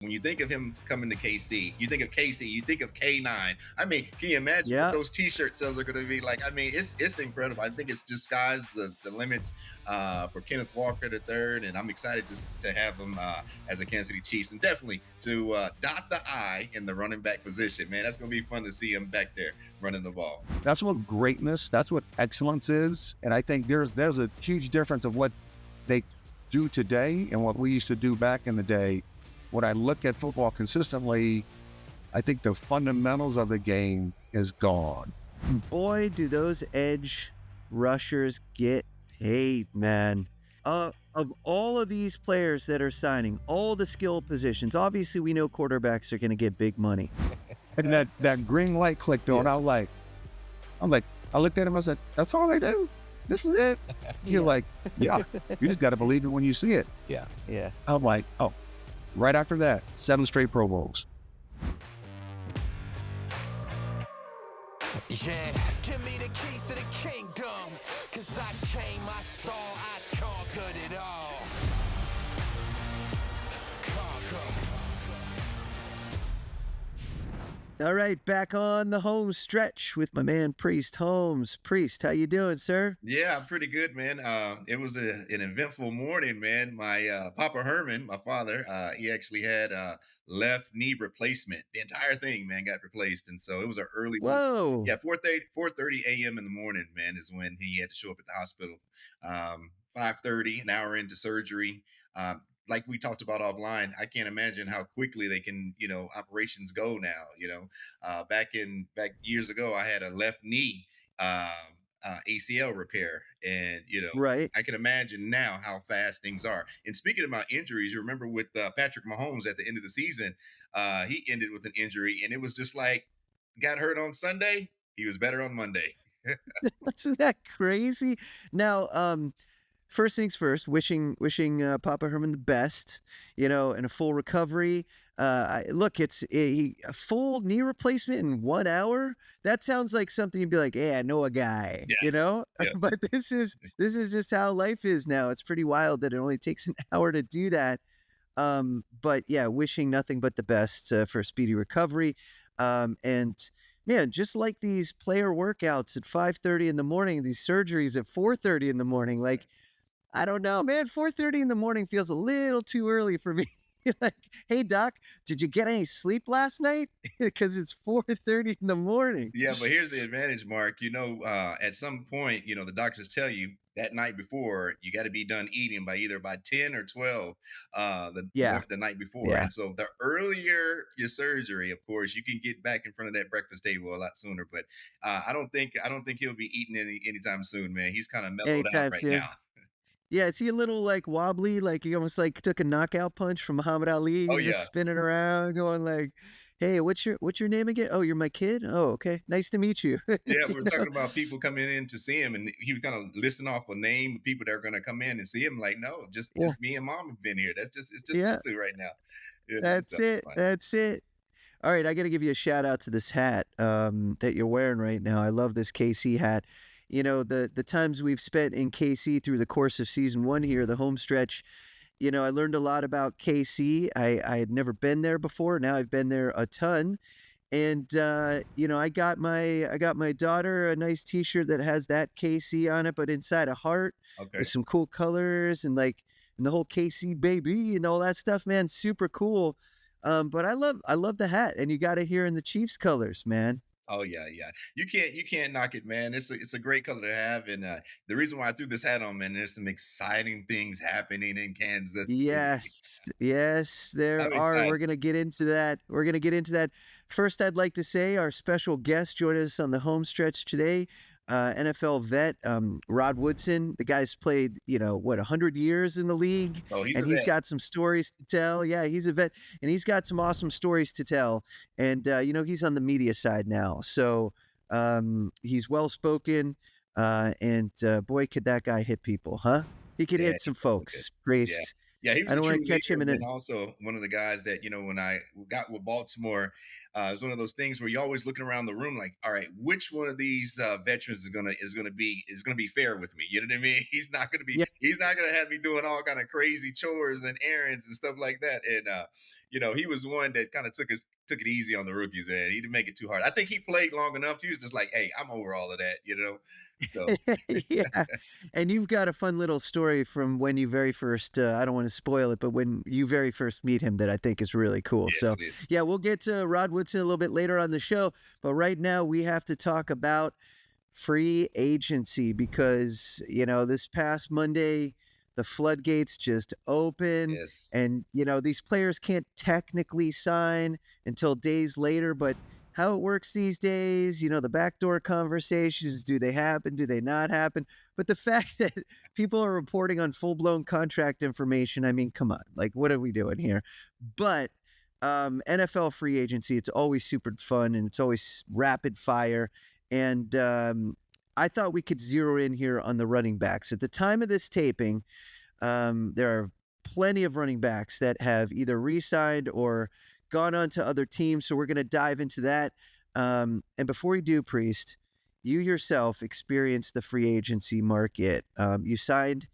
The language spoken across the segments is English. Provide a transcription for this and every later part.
When you think of him coming to KC, you think of KC, you think of K9. I mean, can you imagine what Yeah. those T-shirt sales are going to be like? I mean, it's incredible. I think it's just sky's the limits for Kenneth Walker the third, and I'm excited to have him as a Kansas City Chiefs, and definitely to dot the I in the running back position. Man, that's going to be fun to see him back there running the ball. That's what greatness, that's what excellence is. And I think there's a huge difference of what they do today and what we used to do back in the day. When I look at football consistently, I think the fundamentals of the game is gone. Boy, do those edge rushers get paid, man. Of all of these players that are signing, all the skill positions, obviously we know quarterbacks are going to get big money. And that green light clicked on. Yes. I looked at him, I said, that's all they do? This is it? You're like, yeah, you just got to believe it when you see it. Yeah. I'm like, oh. Right after that, 7 straight Pro Bowls. Yeah, give me the keys to the kingdom, 'cause I came, I saw, I conquered it all. All right, back on the home stretch with my man Priest Holmes. Priest, how you doing, sir? Yeah, I'm pretty good, man. It was an eventful morning, man. My Papa Herman, my father, he actually had a left knee replacement. The entire thing, man, got replaced, and so it was an early. Whoa. Yeah, 4:30 a.m. in the morning, man, is when he had to show up at the hospital. 5:30, an hour into surgery. Like we talked about offline, I can't imagine how quickly they can, operations go now. Back years ago, I had a left knee ACL repair, and Right. I can imagine now how fast things are. And speaking about injuries, you remember with Patrick Mahomes at the end of the season, he ended with an injury, and it was just like got hurt on Sunday, he was better on Monday. Isn't that crazy? Now, first things first, wishing Papa Herman the best, and a full recovery. Look, it's a full knee replacement in 1 hour. That sounds like something you'd be like, "Hey, I know a guy," Yeah. But this is just how life is now. It's pretty wild that it only takes an hour to do that. But yeah, wishing nothing but the best for a speedy recovery. And man, just like these player workouts at 5:30 in the morning, these surgeries at 4:30 in the morning, like I don't know, man. 4:30 in the morning feels a little too early for me. Like, hey doc, did you get any sleep last night? Because it's 4:30 in the morning. Yeah, but here's the advantage, Mark. At some point, the doctors tell you that night before you got to be done eating by either by 10 or 12 Yeah, the night before. yeah. And so the earlier your surgery, of course, you can get back in front of that breakfast table a lot sooner. But I don't think he'll be eating anytime soon, man. He's kind of mellowed out Anytime right soon. now. Yeah, is he a little like wobbly? Like he almost like took a knockout punch from Muhammad Ali. Oh He's just yeah. spinning around, going like, "Hey, what's your name again? Oh, you're my kid. Oh, okay. Nice to meet you." Yeah, You we're know? talking about people coming in to see him, and he was kind of listing off a name of people that are going to come in and see him. Like, no, just Yeah, just me and mom have been here. It's just us yeah. two right now. Yeah, That's so it's it. fine. That's it. All right, I got to give you a shout out to this hat that you're wearing right now. I love this KC hat. The times we've spent in KC through the course of season one here, the home stretch. I learned a lot about KC. I had never been there before. Now I've been there a ton. And I got my daughter a nice T-shirt that has that KC on it, but inside a heart with Okay. some cool colors and the whole KC baby and all that stuff, man. Super cool. But I love the hat, and you got it here in the Chiefs colors, man. Oh yeah, yeah. You can't knock it, man. It's a great color to have, and the reason why I threw this hat on, man, there's some exciting things happening in Kansas City. Yes, yes, there I'm are. excited. We're gonna get into that. We're gonna get into that. First, I'd like to say our special guest joined us on the home stretch today. NFL vet Rod Woodson. The guy's played, 100 years in the league, Oh, he's and a he's vet. got some stories to tell. Yeah, he's a vet, and he's got some awesome stories to tell. And he's on the media side now, so he's well spoken. And boy, could that guy hit people, huh? He could Yeah, hit he some definitely did. folks. Yeah. Priest. Yeah, he I was a don't want true to catch him leader, in a and also one of the guys that, when I got with Baltimore, it was one of those things where you're always looking around the room like, all right, which one of these veterans is gonna be fair with me? You know what I mean? yeah, He's not gonna have me doing all kind of crazy chores and errands and stuff like that. And he was one that kind of took it easy on the rookies, man. He didn't make it too hard. I think he played long enough. He was just like, hey, I'm over all of that. So Yeah. And you've got a fun little story from when you very first, I don't want to spoil it, but when you very first meet him that I think is really cool. yes, So, it is. yeah, we'll get to Rod Woodson a little bit later on the show. But right now, we have to talk about free agency because, this past Monday, the floodgates just open. Yes. And, these players can't technically sign until days later, but how it works these days, the backdoor conversations, do they happen? Do they not happen? But the fact that people are reporting on full-blown contract information, I mean, come on, like, what are we doing here? But NFL free agency, it's always super fun and it's always rapid fire. And I thought we could zero in here on the running backs. At the time of this taping, there are plenty of running backs that have either re-signed or gone on to other teams. So we're going to dive into that. And before we do, Priest, you yourself experienced the free agency market. You signed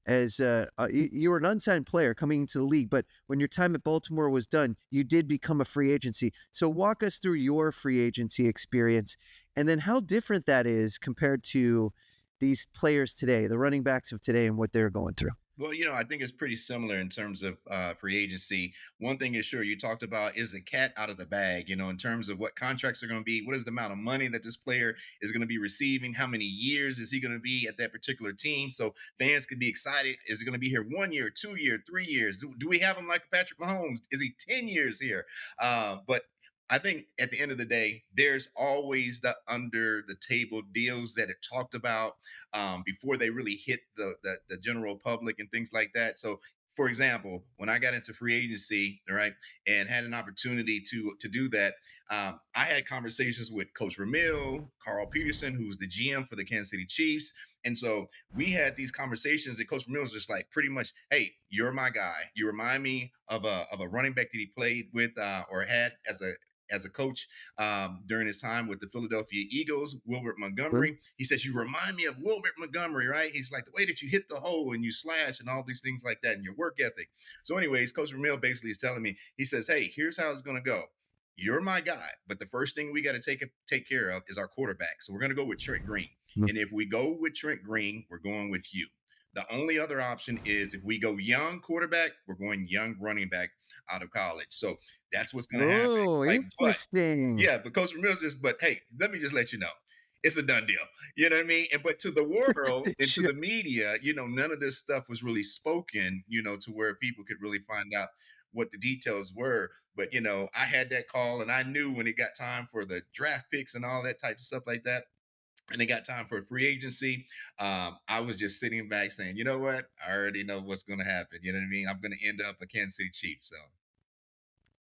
as you were an unsigned player coming into the league, but when your time at Baltimore was done, you did become a free agency. So walk us through your free agency experience and then how different that is compared to these players today, the running backs of today and what they're going through. Well, I think it's pretty similar in terms of free agency. One thing is sure, you talked about is the cat out of the bag, in terms of what contracts are going to be, what is the amount of money that this player is going to be receiving, how many years is he going to be at that particular team. So fans could be excited. Is he going to be here 1 year, 2 year, 3 years? Do we have him like Patrick Mahomes? Is he 10 years here? But I think at the end of the day, there's always the under the table deals that it talked about before they really hit the general public and things like that. So, for example, when I got into free agency, all right, and had an opportunity to do that, I had conversations with Coach Ramil, Carl Peterson, who's the GM for the Kansas City Chiefs. And so we had these conversations, and Coach Ramil was just like, pretty much, hey, you're my guy. You remind me of a running back that he played with or had as a coach during his time with the Philadelphia Eagles, Wilbert Montgomery. He says, you remind me of Wilbert Montgomery, right? He's like, the way that you hit the hole and you slash and all these things like that and your work ethic. So anyways, Coach Ramil basically is telling me, he says, hey, here's how it's going to go. You're my guy, but the first thing we got to take care of is our quarterback. So we're going to go with Trent Green. And if we go with Trent Green, we're going with you. The only other option is if we go young quarterback, we're going young running back out of college. So that's what's going to happen. Oh, interesting. But Coach Ramil but hey, let me just let you know, it's a done deal. You know what I mean? But to the world and to the media, none of this stuff was really spoken, to where people could really find out what the details were. But, I had that call and I knew when it got time for the draft picks and all that type of stuff like that, and they got time for a free agency, I was just sitting back saying, you know what? I already know what's going to happen. You know what I mean? I'm going to end up a Kansas City Chief. So,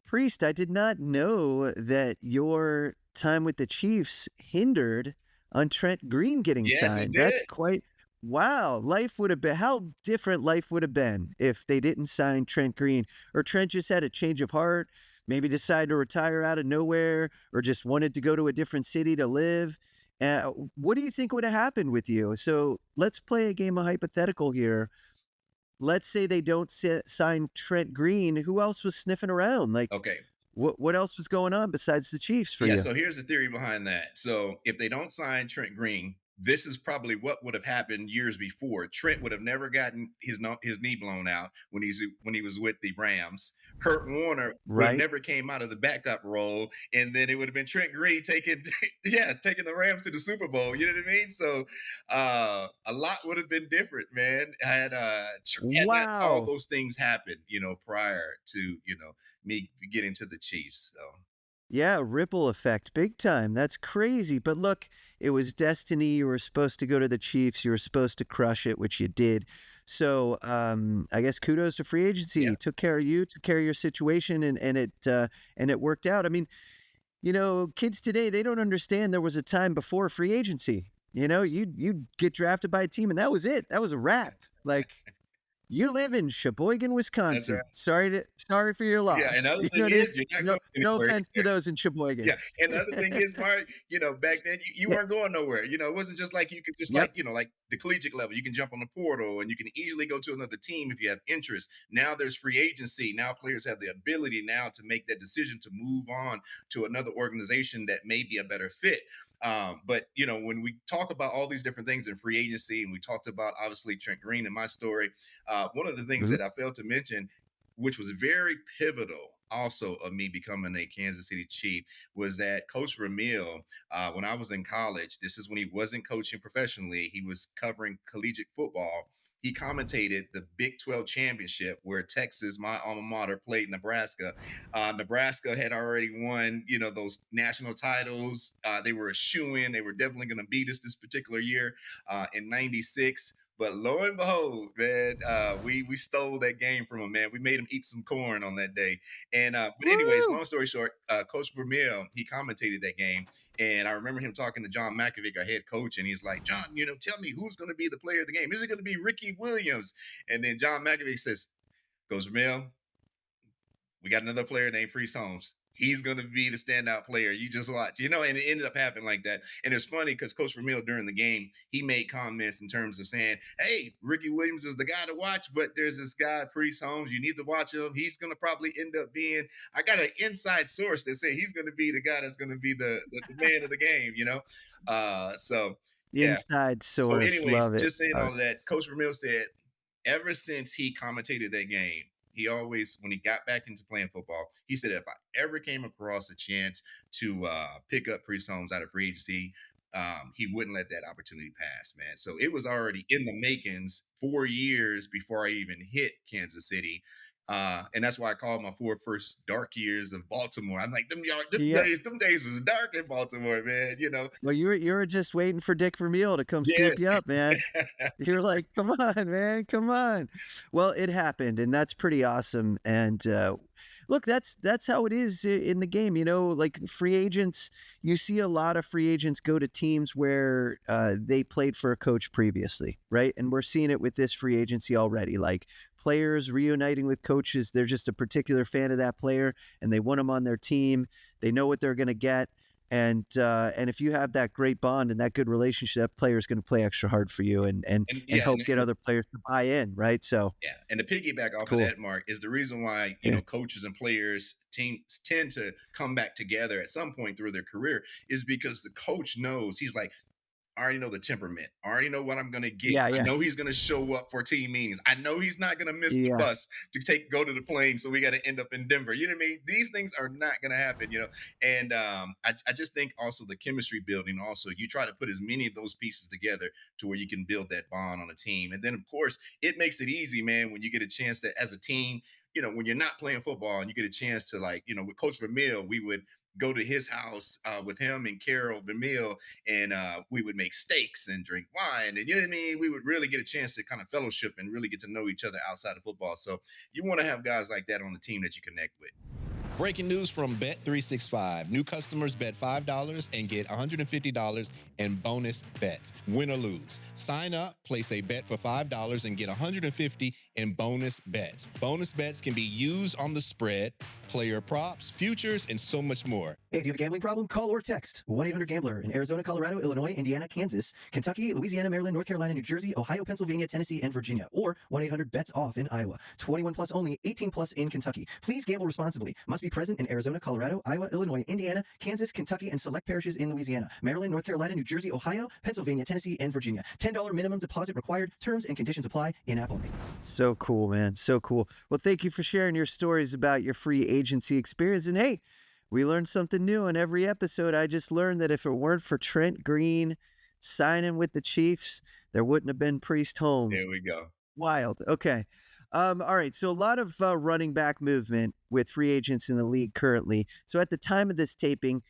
Priest, I did not know that your time with the Chiefs hindered on Trent Green getting signed. That's quite wow. Life would have been how different life would have been if they didn't sign Trent Green, or Trent just had a change of heart, maybe decided to retire out of nowhere, or just wanted to go to a different city to live. What do you think would have happened with you? So let's play a game of hypothetical here. Let's say they don't sign Trent Green. Who else was sniffing around? Like, okay. What else was going on besides the Chiefs for you? So here's the theory behind that. So if they don't sign Trent Green, this is probably what would have happened years before. Trent would have never gotten his knee blown out when he was with the Rams. Kurt Warner would have never came out of the backup role, and then it would have been Trent Green taking the Rams to the Super Bowl. You know what I mean? So a lot would have been different, man. I had all those things happen, prior to me getting to the Chiefs. So. Yeah, ripple effect, big time. That's crazy. But look, it was destiny. You were supposed to go to the Chiefs. You were supposed to crush it, which you did. So I guess kudos to free agency. Yeah. Took care of you, took care of your situation, and it worked out. I mean, kids today, they don't understand there was a time before free agency. You'd get drafted by a team, and that was it. That was a wrap. Like, You live in Sheboygan, That's right. Wisconsin. Sorry for your Yeah, loss. another You know thing what I mean? is you're not No, going no anywhere. offense to those in Sheboygan. Yeah, and the other thing is, Mark, back then you Yeah. weren't going nowhere. It wasn't just like you could just Yep. like the collegiate level, you can jump on the portal and you can easily go to another team if you have interest. Now there's free agency. Now players have the ability now to make that decision to move on to another organization that may be a better fit. But when we talk about all these different things in free agency, and we talked about obviously Trent Green in my story, one of the things Mhm. that I failed to mention, which was very pivotal also of me becoming a Kansas City Chief, was that Coach Ramil, when I was in college, this is when he wasn't coaching professionally, he was covering collegiate football. He commentated the Big 12 championship where Texas, my alma mater, played Nebraska. Nebraska had already won, those national titles. They were a shoe-in. They were definitely going to beat us this particular year in '96. But lo and behold, man, we stole that game from him, man. We made him eat some corn on that day. And but anyways, Woo! long story short, Coach Vermeer, he commentated that game. And I remember him talking to John Malkovich, our head coach, and he's like, John, tell me who's going to be the player of the game. Is it going to be Ricky Williams? And then John Malkovich says, Coach Vermeer, we got another player named Priest Holmes. He's going to be the standout player. You just watch, and it ended up happening like that. And it's funny because Coach Ramil during the game, he made comments in terms of saying, hey, Ricky Williams is the guy to watch, but there's this guy, Priest Holmes. You need to watch him. He's going to probably end up being, I got an inside source that say he's going to be the guy that's going to be the man of the game, So, The yeah. inside So, source. anyways, Love it. just saying all of that, Coach Ramil said, ever since he commentated that game, he always, when he got back into playing football, he said, if I ever came across a chance to pick up Priest Holmes out of free agency, he wouldn't let that opportunity pass, man. So it was already in the makings 4 years before I even hit Kansas City. And that's why I call my 4 first dark years of Baltimore. I'm like, them Yep. days was dark in Baltimore, man. Well, you were just waiting for Dick Vermeil to come scoop Yes. you up, man. You're like, come on, man, come on. Well, it happened, and that's pretty awesome. And look, that's how it is in the game. Like free agents, you see a lot of free agents go to teams where they played for a coach previously, right? And we're seeing it with this free agency already. Like players reuniting with coaches, they're just a particular fan of that player, and they want them on their team. They know what they're going to get. And if you have that great bond and that good relationship, that player is going to play extra hard for you and Yeah, help get other players to buy in, right? So yeah, and to piggyback off of cool. that, Mark, is the reason why Yeah. coaches and players teams tend to come back together at some point through their career is because the coach knows, he's like, I already know the temperament. I already know what I'm going to get. Yeah, I yeah, know he's going to show up for team meetings. I know he's not going to miss the yeah. bus to go to the plane. So we got to end up in Denver. You know what I mean? These things are not going to happen, And I just think also the chemistry building, also, you try to put as many of those pieces together to where you can build that bond on a team. And then, of course, it makes it easy, man, when you get a chance that as a team, when you're not playing football and you get a chance to, like, with Coach Vermeil, we would go to his house with him and Carol Vermeil, and we would make steaks and drink wine, and you know what I mean. We would really get a chance to kind of fellowship and really get to know each other outside of football. So you want to have guys like that on the team that you connect with. Breaking news from Bet365. New customers bet $5 and get $150 in bonus bets, win or lose. Sign up, place a bet for $5 and get $150 in bonus bets. Bonus bets can be used on the spread, player props, futures, and so much more. Hey, do you have a gambling problem? Call or text 1-800-GAMBLER in Arizona, Colorado, Illinois, Indiana, Kansas, Kentucky, Louisiana, Maryland, North Carolina, New Jersey, Ohio, Pennsylvania, Tennessee, and Virginia. Or 1-800-BETS-OFF in Iowa. 21 plus only, 18 plus in Kentucky. Please gamble responsibly. Must be present in Arizona, Colorado, Iowa, Illinois, Indiana, Kansas, Kentucky, and select parishes in Louisiana, Maryland, North Carolina, New Jersey, Ohio, Pennsylvania, Tennessee, and Virginia. $10 minimum deposit required. Terms and conditions apply. In-app only. So cool, man. So cool. Well, thank you for sharing your stories about your free agency experience. And hey, we learned something new in every episode. I just learned that if it weren't for Trent Green signing with the Chiefs, there wouldn't have been Priest Holmes. There we go. Wild. Okay. All right. So a lot of running back movement with free agents in the league currently. So at the time of this taping,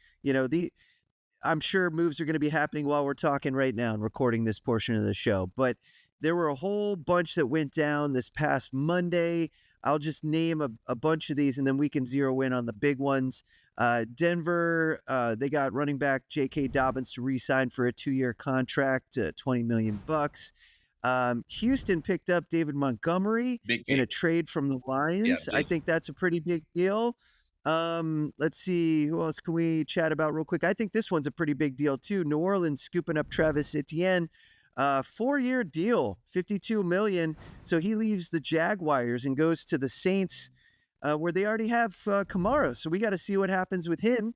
I'm sure moves are going to be happening while we're talking right now and recording this portion of the show. But there were a whole bunch that went down this past Monday. I'll just name a bunch of these and then we can zero in on the big ones. Denver, they got running back J.K. Dobbins to re-sign for a 2-year contract, $20 million. Houston picked up David Montgomery Big in deal. a trade from the Yeah, Lions. I big. think that's a pretty big deal. Let's see, who else can we chat about real quick? I think this one's a pretty big deal too. New Orleans scooping up Travis Etienne, 4-year deal, 52 million. So he leaves the Jaguars and goes to the Saints, where they already have Kamara. So we got to see what happens with him.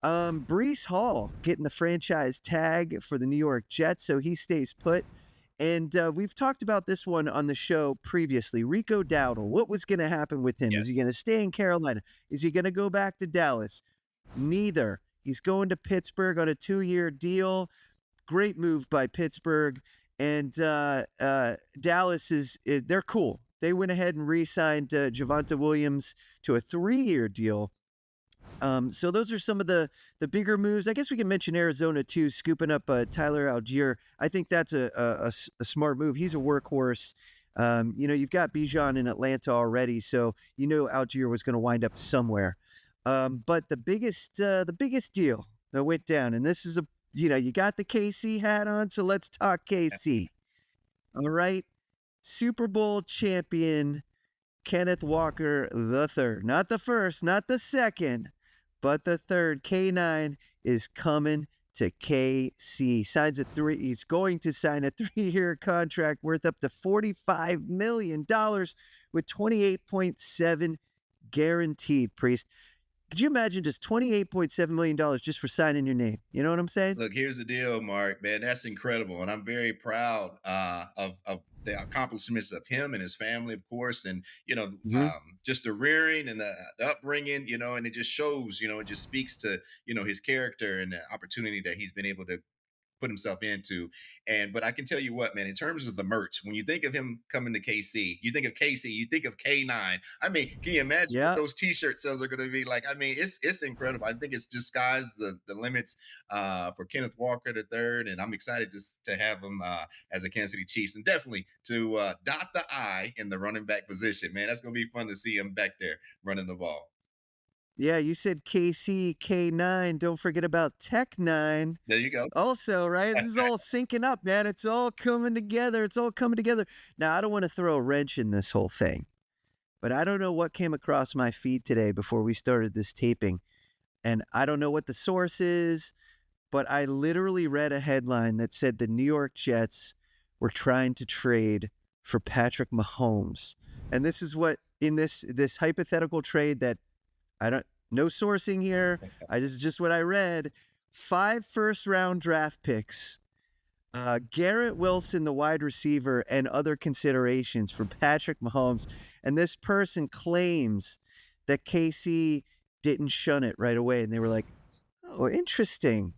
Brees Hall getting the franchise tag for the New York Jets, so he stays put. And we've talked about this one on the show previously. Rico Dowdle, what was going to happen with him? Is he Yes. going to stay in Carolina? Is he going to go back to Dallas? Neither. He's going to Pittsburgh on a 2-year deal. Great move by Pittsburgh. And Dallas they're cool. They went ahead and re-signed Javonte Williams to a 3-year deal. So those are some of the bigger moves. I guess we can mention Arizona too, scooping up Tyler Algier. I think that's a smart move. He's a workhorse. You've got Bijan in Atlanta already, so Algier was going to wind up somewhere. But the biggest deal that went down, and this is you got the KC hat on, so let's talk KC. All right, Super Bowl champion Kenneth Walker the third, not the first, not the second, but the third. K9 is coming to KC. He's going to sign a 3-year contract worth up to $45 million with 28.7 guaranteed. Priest, could you imagine just $28.7 million just for signing your name? You know what I'm saying? Look, here's the deal, Mark. Man, that's incredible, and I'm very proud of the accomplishments of him and his family, of course, and Mhm. just the rearing and the upbringing, and it just shows, it just speaks to his character and the opportunity that he's been able to put himself into. But I can tell you what, man, in terms of the merch, when you think of him coming to KC, you think of KC, you think of K9. I mean, can you imagine what Yeah. those t-shirt sales are going to be like? I mean, it's incredible. I think it's just sky's the limits for Kenneth Walker the third, and I'm excited just to have him as a Kansas City Chiefs, and definitely to dot the I in the running back position. Man, that's going to be fun to see him back there running the ball. Yeah, you said KC, K9. Don't forget about Tech 9. There you go. Also, right? This is all syncing up, man. It's all coming together. It's all coming together. Now, I don't want to throw a wrench in this whole thing, but I don't know what came across my feed today before we started this taping. And I don't know what the source is, but I literally read a headline that said the New York Jets were trying to trade for Patrick Mahomes. And this is what in this hypothetical trade that no sourcing here. This is just what I read. 5 first-round draft picks, Garrett Wilson, the wide receiver, and other considerations for Patrick Mahomes. And this person claims that KC didn't shun it right away, and they were like, "Oh, interesting.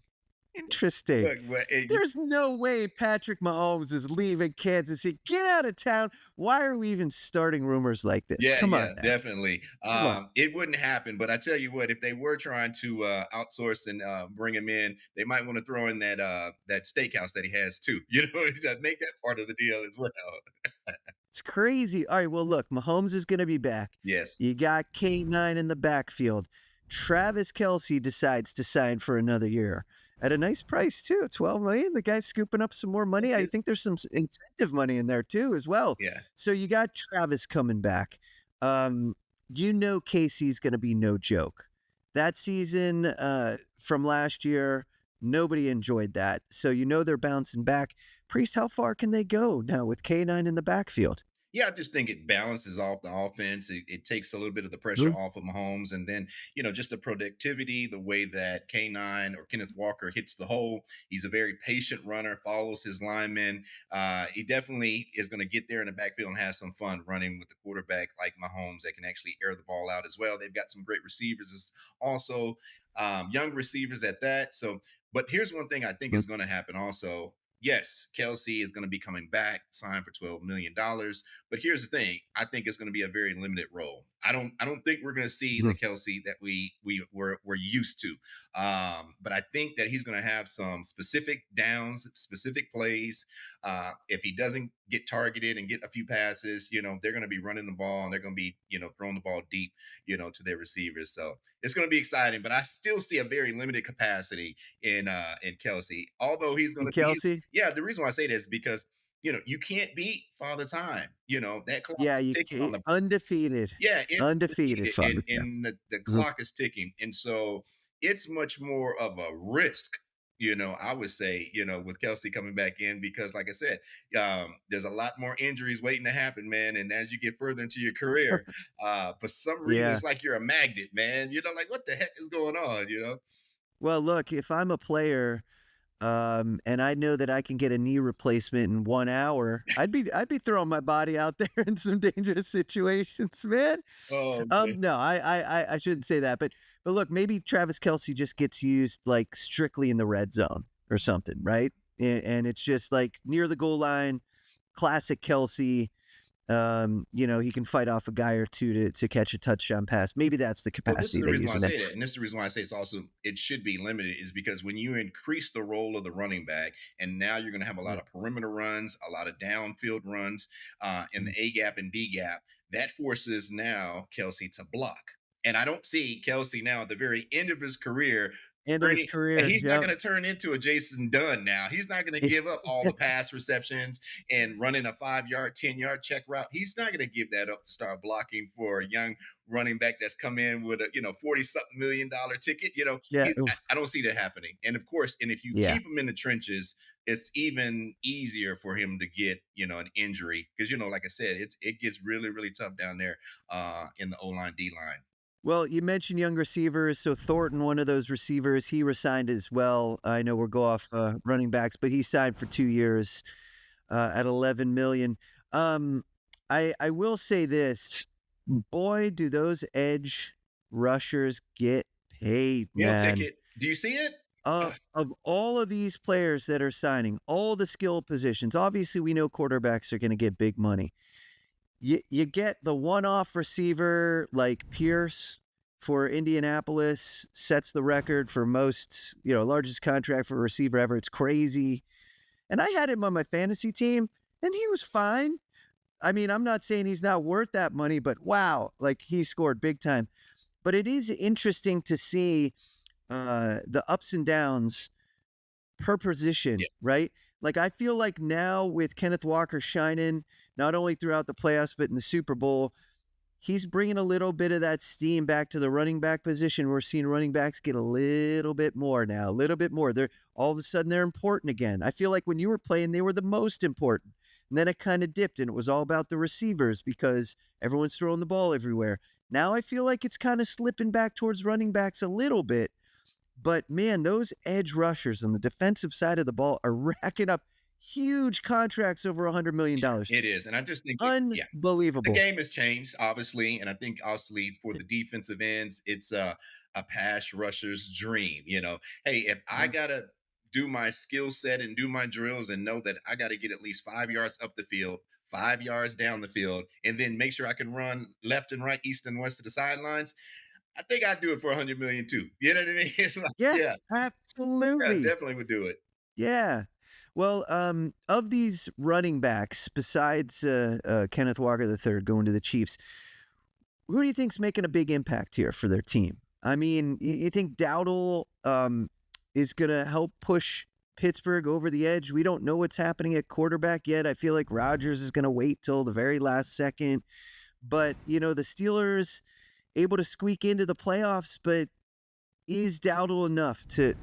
Look, but, There's no way Patrick Mahomes is leaving Kansas City. Get out of town. Why are we even starting rumors like this? yeah, Come yeah, on, man. definitely. Come on. It wouldn't happen, but I tell you what, if they were trying to outsource and bring him in, they might want to throw in that steakhouse that he has too. Make that part of the deal as well. It's crazy. All right, well, look, Mahomes is going to be back. Yes. You got K9 in the backfield. Travis Kelce decides to sign for another year at a nice price too, $12 million. The guy's scooping up some more money. I Yes. think there's some incentive money in there too as well. Yeah. So you got Travis coming back. KC's going to be no joke. That season from last year, nobody enjoyed that. So they're bouncing back. Priest, how far can they go now with K9 in the backfield? Yeah, I just think it balances off the offense. It takes a little bit of the pressure Mhm. off of Mahomes. And then, just the productivity, the way that K9 or Kenneth Walker hits the hole. He's a very patient runner, follows his linemen. He definitely is going to get there in the backfield and have some fun running with the quarterback like Mahomes that can actually air the ball out as well. They've got some great receivers, also young receivers at that. So, but here's one thing I think is going to happen also. Yes, Kelsey is going to be coming back, signed for $12 million. But here's the thing: I think it's going to be a very limited role. I don't think we're going to see the Kelsey that we're used to. But I think that he's going to have some specific downs, specific plays. If he doesn't get targeted and get a few passes, they're going to be running the ball and they're going to be throwing the ball deep, to their receivers. So it's going to be exciting. But I still see a very limited capacity in Kelsey, although he's going to be. Kelsey? Yeah, the reason why I say this is because you can't beat Father Time. That clock Yeah, is you ticking on can't, the undefeated, yeah, it's undefeated undefeated, Father and Time. the Mhm. clock is ticking, and so it's much more of a risk. I would say, with Kelsey coming back in because, like I said, there's a lot more injuries waiting to happen, man. And as you get further into your career, for some reason, Yeah. it's like you're a magnet, man. Like what the heck is going on? Well, look, if I'm a player, and I know that I can get a knee replacement in 1 hour, I'd be throwing my body out there in some dangerous situations, man. Oh, okay. No, I shouldn't say that, but look, maybe Travis Kelce just gets used like strictly in the red zone or something, right? And it's just like near the goal line, classic Kelce. He can fight off a guy or two to catch a touchdown pass. Maybe that's the Well, this is capacity the they reason use why I him in. say that, and this is the reason why I say it should be limited, is because when you increase the role of the running back, and now you're going to have a lot Yeah. of perimeter runs, a lot of downfield runs, in the Mm. A gap and B gap, that forces now Kelsey to block. And I don't see Kelsey now at the very end of his career End of his turning. career. He's not Yep. going to turn into a Jason Dunn now. He's not going to give up all the pass receptions and running a 5 yard, 10 yard check route. He's not going to give that up to start blocking for a young running back that's come in with a 40-something million ticket. Yeah. I don't see that happening. And of course, and if you Yeah. keep him in the trenches, it's even easier for him to get an injury because like I said, it gets really really tough down there in the O line D line. Well, you mentioned young receivers. So Thornton, one of those receivers, he resigned as well. I know we'll go off running backs, but he signed for 2 years at 11 million. I will say this, boy, do those edge rushers get paid, Meal man. ticket. Do you see it? Of all of these players that are signing, all the skill positions, obviously we know quarterbacks are going to get big money. You get the one-off receiver like Pierce for Indianapolis, sets the record for most, largest contract for a receiver ever. It's crazy. And I had him on my fantasy team, and he was fine. I mean, I'm not saying he's not worth that money, but wow, like he scored big time. But it is interesting to see the ups and downs per position, Yes. right? Like I feel like now with Kenneth Walker shining, not only throughout the playoffs but in the Super Bowl, he's bringing a little bit of that steam back to the running back position. We're seeing running backs get a little bit more now, a little bit more. They're all of a sudden they're important again. I feel like when you were playing, they were the most important. And then it kind of dipped and it was all about the receivers because everyone's throwing the ball everywhere. Now I feel like it's kind of slipping back towards running backs a little bit. But man, those edge rushers on the defensive side of the ball are racking up huge contracts over $100 million. It is, and I just think yeah, the Unbelievable. game has changed, obviously, and I think obviously for the defensive ends, it's a pass rusher's dream. Hey, if I Mhm. gotta do my skill set and do my drills and know that I got to get at least 5 yards up the field, 5 yards down the field, and then make sure I can run left and right, east and west to the sidelines, I think I'd do it for 100 million too. You know what I mean? It's like, Yeah, yeah, yeah, absolutely. definitely would do it. Yeah. Well, of these running backs, besides Kenneth Walker III going to the Chiefs, who do you think's making a big impact here for their team? I mean, you think Dowdle is going to help push Pittsburgh over the edge? We don't know what's happening at quarterback yet. I feel like Rodgers is going to wait till the very last second. But, the Steelers able to squeak into the playoffs, but is Dowdle enough to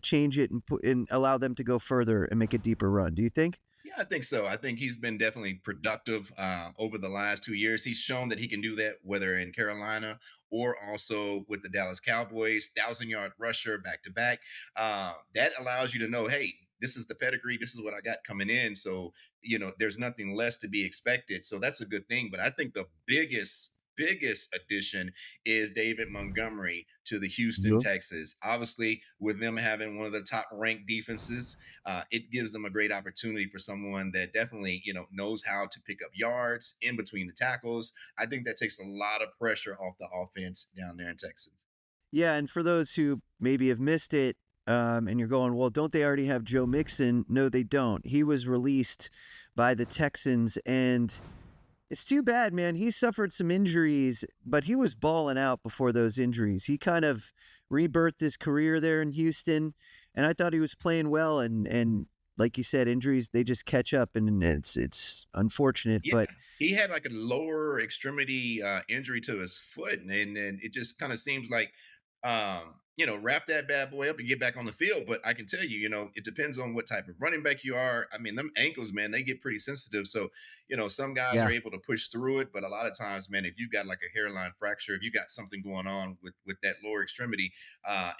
change it and allow them to go further and make a deeper run? Do you think? Yeah, I think so. I think he's been definitely productive over the last 2 years. He's shown that he can do that, whether in Carolina or also with the Dallas Cowboys, 1,000 yard rusher back to back. That allows you to know, hey, this is the pedigree. This is what I got coming in. So, there's nothing less to be expected. So that's a good thing. But I think the biggest addition is David Montgomery to the Houston Yeah. Texans. Obviously, with them having one of the top ranked defenses, it gives them a great opportunity for someone that definitely, knows how to pick up yards in between the tackles. I think that takes a lot of pressure off the offense down there in Texas. Yeah, and for those who maybe have missed it, and you're going, well, don't they already have Joe Mixon? No, they don't. He was released by the Texans, and it's too bad, man. He suffered some injuries, but he was balling out before those injuries. He kind of rebirthed his career there in Houston, and I thought he was playing well. And like you said, injuries, they just catch up, and it's unfortunate, Yeah, but he had like a lower extremity injury to his foot, and then it just kind of seems like, wrap that bad boy up and get back on the field. But I can tell you, it depends on what type of running back you are. I mean, them ankles, man, they get pretty sensitive. So, some guys are yeah. able to push through it, but a lot of times, man, if you've got like a hairline fracture, if you got something going on with that lower extremity,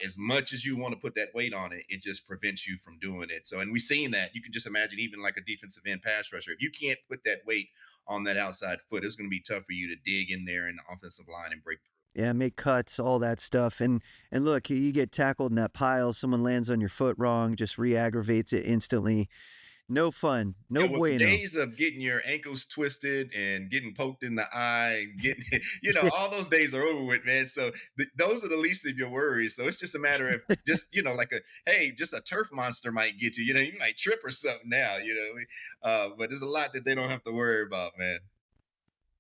as much as you want to put that weight on it, it just prevents you from doing it. So, and we've seen that. You can just imagine, even like a defensive end pass rusher, if you can't put that weight on that outside foot, it's going to be tough for you to dig in there in the offensive line and break through. Yeah, make cuts, all that stuff, and look, you get tackled in that pile, someone lands on your foot wrong, just re-aggravates it instantly. No fun, no Yeah, well, the bueno. days of getting your ankles twisted and getting poked in the eye and getting, all those days are over with, man. So those are the least of your worries. So it's just a matter of just, like hey, just a turf monster might get you. You might trip or something now. But there's a lot that they don't have to worry about, man.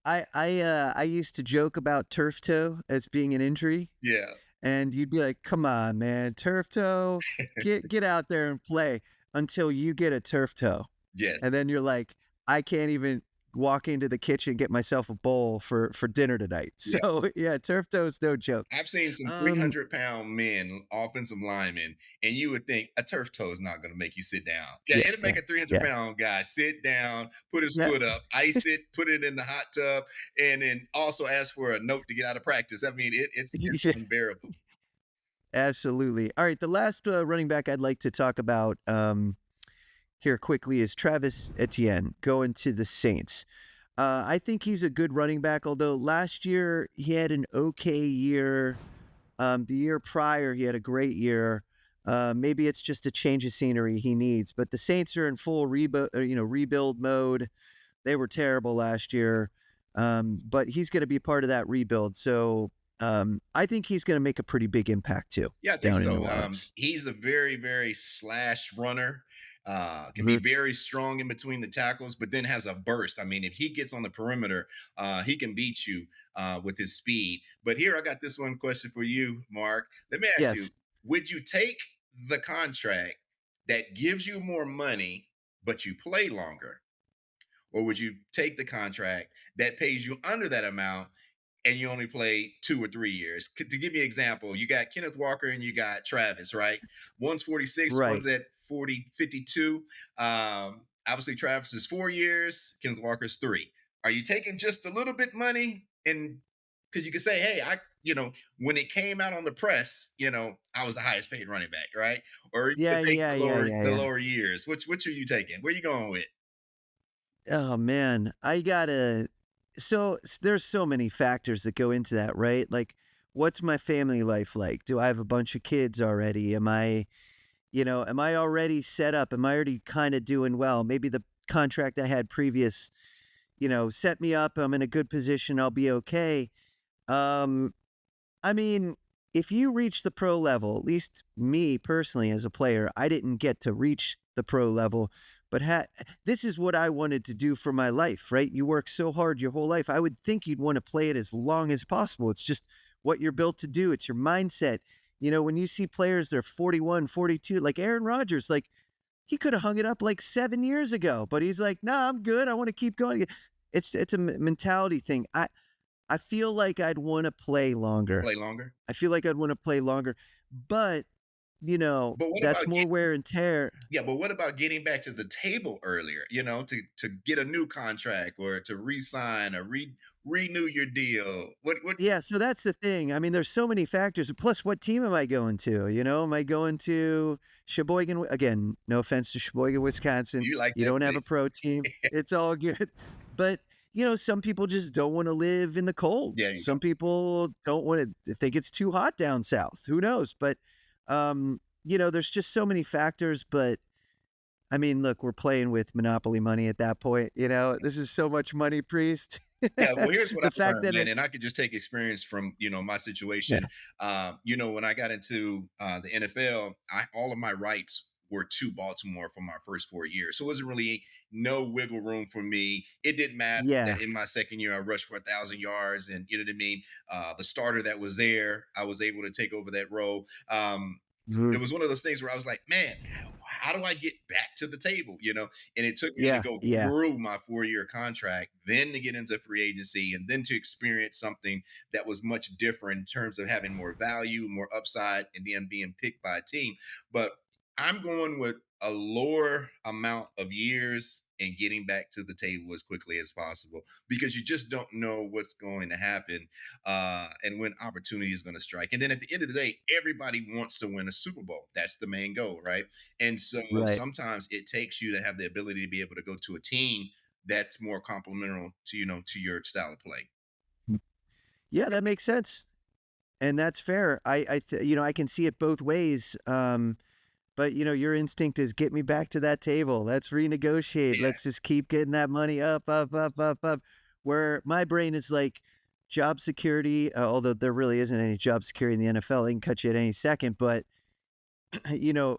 I used to joke about turf toe as being an injury, Yeah. and you'd be like, "Come on, man, turf toe, get out there and play," until you get a turf toe, Yes. and then you're like, "I can't even walk into the kitchen and get myself a bowl for dinner tonight." Yeah. So yeah, turf toe is no joke. I've seen some Um, 300-pound men, offensive linemen, and you would think a turf toe is not going to make you sit down. Yeah, yeah, it'll make a 300 yeah, pound guy sit down, put his yeah, foot up, ice it, put it in the hot tub, and then also ask for a note to get out of practice. I mean, it's yeah, unbearable. absolutely. All right, the last running back I'd like to talk about here quickly is Travis Etienne going to the Saints. I think he's a good running back, although last year he had an okay year. The year prior, he had a great year. Maybe it's just a change of scenery he needs, but the Saints are in full rebuild mode. They were terrible last year, but he's going to be part of that rebuild. So I think he's going to make a pretty big impact too Yeah, I think down in so. New Orleans. He's a very, very slash runner. Can be Mhm. very strong in between the tackles, but then has a burst. I mean, if he gets on the perimeter, he can beat you with his speed. But here, I got this one question for you, Mark. Let me ask you: Yes. would you take the contract that gives you more money, but you play longer, or would you take the contract that pays you under that amount and you only play 2 or 3 years? To give you an example, you got Kenneth Walker and you got Travis, right? One's 46, Right. one's at 40, 52. Obviously, Travis is 4 years, Kenneth Walker's three. Are you taking just a little bit money? And because you could say, hey, when it came out on the press, I was the highest paid running back, right? Or you Yeah, could take yeah, the yeah, lower yeah, the yeah. lower years. Which are you taking? Where are you going with? Oh man, I gotta. So there's so many factors that go into that, right? Like, what's my family life like? Do I have a bunch of kids already? Am I already set up? Am I already kind of doing well? Maybe the contract I had previous, set me up. I'm in a good position. I'll be okay. Um, I mean, if you reach the pro level, at least me personally as a player, I didn't get to reach the pro level, but this is what I wanted to do for my life, right? You work so hard your whole life. I would think you'd want to play it as long as possible. It's just what you're built to do. It's your mindset. When you see players, they're 41, 42, like Aaron Rodgers, like he could have hung it up like 7 years ago, but he's like, nah, I'm good. I want to keep going. It's a mentality thing. I feel like I'd wanna play longer. Play longer? I feel like I'd wanna play longer, but, But what that's about more wear and tear. Yeah, but what about getting back to the table earlier? To get a new contract or to re-sign or renew your deal. What? Yeah, so that's the thing. I mean, there's so many factors, plus what team am I going to, Am I going to Sheboygan? Again, no offense to Sheboygan, Wisconsin. You like You that don't have a place? pro team. It's all good. But, some people just don't wanna live in the cold. There you go. Some people don't wanna think it's too hot down south. Who knows? But, there's just so many factors, but I mean, look, we're playing with monopoly money at that point, This is so much money, Priest. Yeah, well, here's what The I've fact learned, that man, and I could just take experience from my yeah. situation. When I got into the NFL, all of my rights were to Baltimore for my first 4 years, so it wasn't really no wiggle room for me. It didn't matter Yeah. that in my second year I rushed for 1,000 yards, and you know what I mean. The starter that was there, I was able to take over that role. It Mhm. was one of those things where I was like, man, how do I get back to the table? And it took me to Yeah, go yeah. through my 4-year contract, then to get into free agency, and then to experience something that was much different in terms of having more value, more upside, and then being picked by a team. But I'm going with a lower amount of years and getting back to the table as quickly as possible, because you just don't know what's going to happen, and when opportunity is going to strike. And then at the end of the day, everybody wants to win a Super Bowl. That's the main goal, right? And so Right. sometimes it takes you to have the ability to be able to go to a team that's more complementary to to your style of play. Yeah, that makes sense. And that's fair. I can see it both ways. But your instinct is get me back to that table. Let's renegotiate. Yeah, Let's just keep getting that money up, up, up, up, up. Where my brain is like job security, although there really isn't any job security in the NFL. They can cut you at any second. But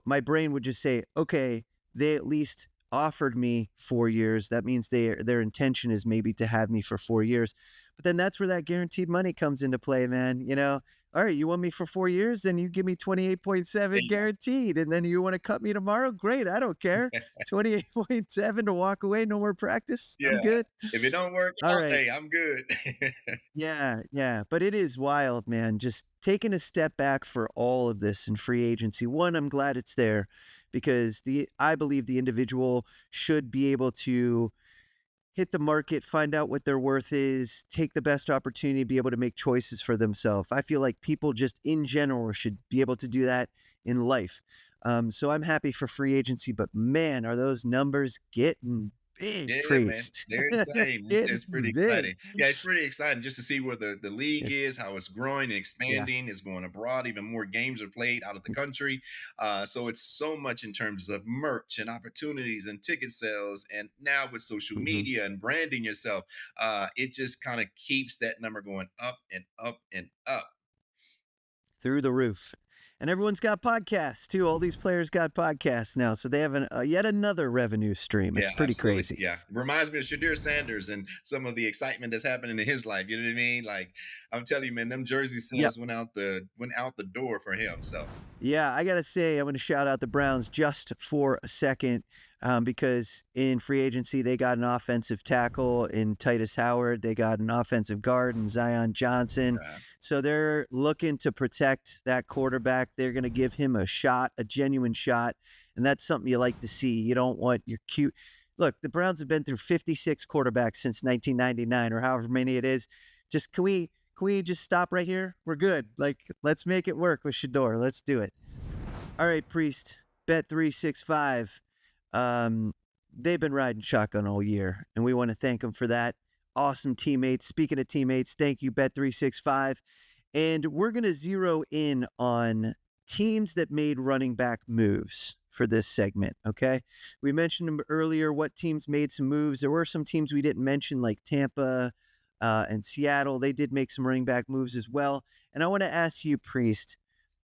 my brain would just say, okay, they at least offered me 4 years. That means their intention is maybe to have me for 4 years. But then that's where that guaranteed money comes into play, man. All right, you want me for 4 years, then you give me 28.7 there guaranteed. And then you want to cut me tomorrow? Great, I don't care. you go. 28.7 to walk away, no more practice. I'm Yeah, good. if it don't work All out, right. hey, I'm good. Yeah, yeah, but it is wild, man. Just taking a step back for all of this in free agency. One, I'm glad it's there because I believe the individual should be able to hit the market, find out what their worth is, take the best opportunity, be able to make choices for themselves. I feel like people just in general should be able to do that in life. So I'm happy for free agency, but man, are those numbers getting big, Yeah, man. priest. They're insane. It's pretty Getting big. exciting. Yeah, it's pretty exciting just to see where the league Yeah. is, how it's growing and Yeah. expanding. It's going abroad. Even more games are played out of the country. So it's so much in terms of merch and opportunities and ticket sales. And now with social Mhm. media and branding yourself, it just kind of keeps that number going up and up and up. Through the roof. And everyone's got podcasts too. All these players got podcasts now, so they have yet another revenue stream. It's Yeah, pretty absolutely. crazy. Yeah. Reminds me of Shadir Sanders and some of the excitement that's happening in his life. You know what I mean? Like, I'm telling you, man, them jersey Yep. sales went out the door for him. So Yeah, I gotta say, I'm gonna shout out the Browns just for a second, because in free agency they got an offensive tackle in Titus Howard, they got an offensive guard in Zion Johnson, uh, so they're looking to protect that quarterback. They're gonna give him a shot, a genuine shot, and that's something you like to see. You don't want your cute. Look, the Browns have been through 56 quarterbacks since 1999 or however many it is. Just can we just stop right here? We're good. Like, let's make it work with Shador. Let's do it. All right, Priest, Bet365. They've been riding shotgun all year, and we want to thank them for that. Awesome teammates. Speaking of teammates, thank you, Bet365. And we're going to zero in on teams that made running back moves for this segment, okay? We mentioned them earlier, what teams made some moves. There were some teams we didn't mention, like Tampa and Seattle. They did make some running back moves as well. And I want to ask you, Priest,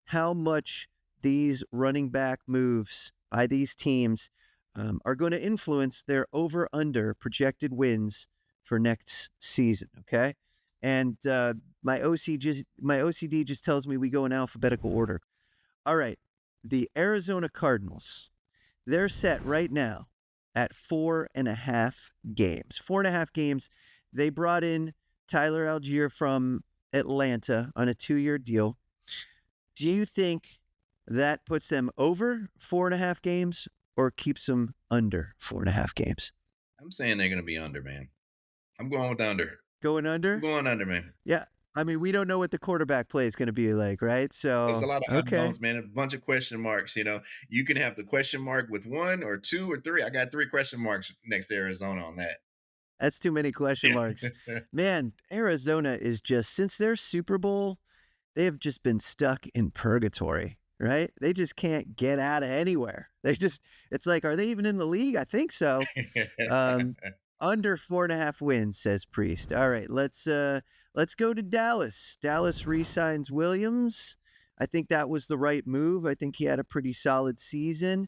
how much these running back moves by these teams are going to influence their over/under projected wins for next season. Okay, and my OCD just tells me we go in alphabetical order. All right, the Arizona Cardinals, they're set right now at 4.5 games. 4.5 games. They brought in Tyler Algier from Atlanta on a 2-year deal. Do you think that puts them over 4.5 games or keeps them under 4.5 games? I'm saying they're going to be under, man. I'm going with under. Going I'm under? going under, man. Yeah. I mean, we don't know what the quarterback play is going to be like, right? There's a So, lot of okay. unknowns, man. A bunch of question marks. You can have the question mark with one or two or three. I got 3 question marks next to Arizona on that. That's too many question marks. Yeah. Man, Arizona is just, since their Super Bowl, they have just been stuck in purgatory, right? They just can't get out of anywhere. It's like, are they even in the league? I think so. Under 4.5 wins, says Priest. All right, let's go to Dallas. Dallas re-signs Williams. I think that was the right move. I think he had a pretty solid season.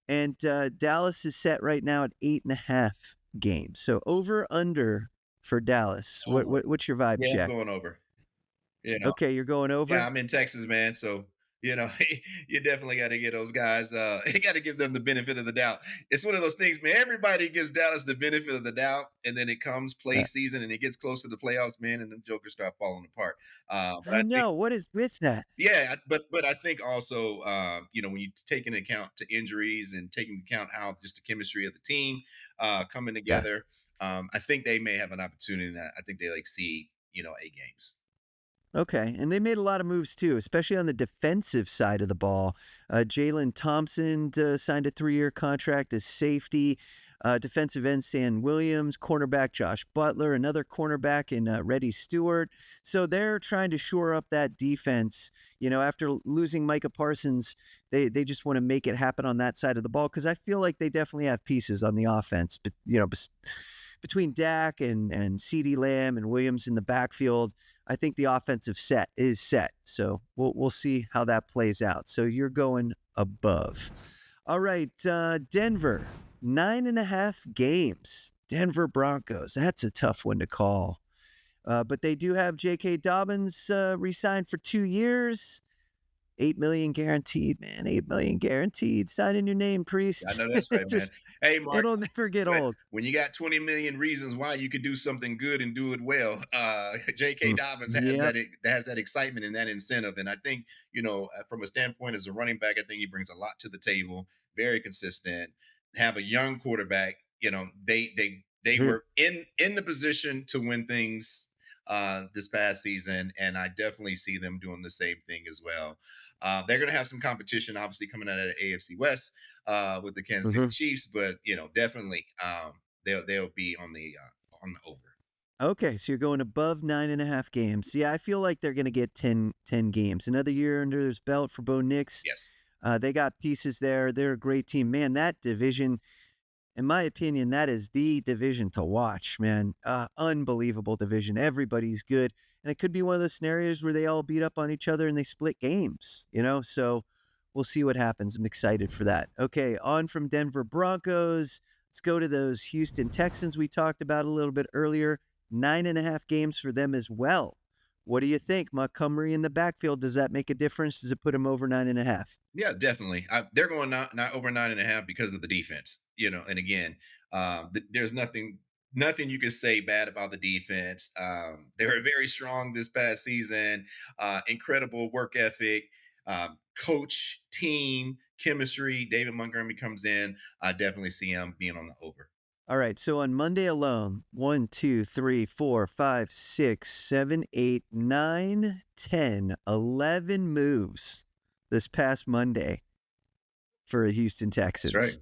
And Dallas is set right now at 8.5 games. So over under for Dallas. Over. What's your vibe Yeah, I'm check? going over. Okay, you're going Yeah, over? I'm in Texas, man. So You know, you definitely got to get those guys. You got to give them the benefit of the doubt. It's one of those things, man. Everybody gives Dallas the benefit of the doubt, and then it comes play Uh, season, and it gets close to the playoffs, man, and the Jokers start falling apart. But I I think, know. What is with that? yeah, but I think also, when you take into account to injuries and take into account how just the chemistry of the team coming Yeah. together, I think they may have an opportunity. That I think they like see 8 games. Okay, and they made a lot of moves too, especially on the defensive side of the ball. Jalen Thompson signed a 3-year contract as safety. Defensive end Stan Williams, cornerback Josh Butler, another cornerback in Reddy Stewart. So they're trying to shore up that defense. After losing Micah Parsons, they just want to make it happen on that side of the ball because I feel like they definitely have pieces on the offense. But between Dak and CeeDee Lamb and Williams in the backfield, I think the offensive set is set. So we'll see how that plays out. So you're going above. All right, Denver, 9.5 games. Denver Broncos. That's a tough one to call. But they do have J.K. Dobbins re-signed for 2 years. $8 million guaranteed, man. $8 million guaranteed. Sign in your name, I priest. know that's right, man. Hey, Mark, It'll never get when old. when you got 20 million reasons why you can do something good and do it well, J.K. Dobbins has Yep. that excitement and that incentive. And I think, from a standpoint as a running back, I think he brings a lot to the table. Very consistent. Have a young quarterback. They Mhm. were in the position to win things this past season, and I definitely see them doing the same thing as well. They're going to have some competition, obviously, coming out of the AFC West with the Kansas City Mhm. Chiefs, but definitely they'll be on the over. Okay, so you're going above 9.5 games. Yeah, I feel like they're going to get 10 games. Another year under his belt for Bo Nix. Yes. They got pieces there. They're a great team. Man, that division, in my opinion, that is the division to watch, man. Unbelievable division. Everybody's good. And it could be one of those scenarios where they all beat up on each other and they split games. So we'll see what happens. I'm excited for that. Okay, on from Denver Broncos. Let's go to those Houston Texans we talked about a little bit earlier. 9.5 games for them as well. What do you think? Montgomery in the backfield, does that make a difference? Does it put him over 9.5? Yeah, definitely. They're going not over 9.5 because of the defense. And again, there's nothing you can say bad about the defense. They were very strong this past season. Incredible work ethic, coach, team, chemistry. David Montgomery comes in. I definitely see him being on the over. All right. So on Monday alone, 1, 2, 3, 4, 5, 6, 7, 8, 9, 10, 11 moves this past Monday for the Houston That's right. Texans.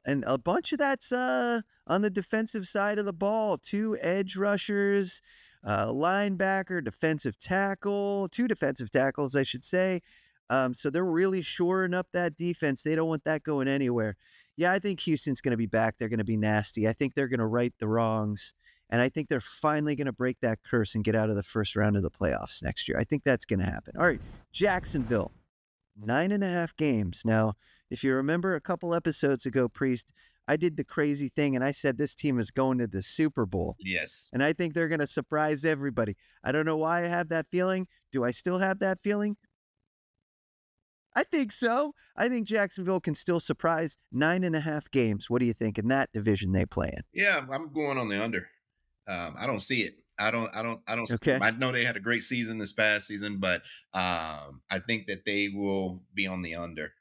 And a bunch of that's on the defensive side of the ball. 2 edge rushers, linebacker, defensive tackle, 2 defensive tackles, I should say. So they're really shoring up that defense. They don't want that going anywhere. Yeah, I think Houston's going to be back. They're going to be nasty. I think they're going to right the wrongs. And I think they're finally going to break that curse and get out of the first round of the playoffs next year. I think that's going to happen. All right, Jacksonville, 9.5 games. Now, if you remember a couple episodes ago, Priest, I did the crazy thing and I said this team is going to the Super Bowl. Yes. And I think they're going to surprise everybody. I don't know why I have that feeling. Do I still have that feeling? I think so. I think Jacksonville can still surprise 9.5 games. What do you think in that division they play in? Yeah, I'm going on the under. I don't see it. I don't. Okay. I know they had a great season this past season, but I think that they will be on the under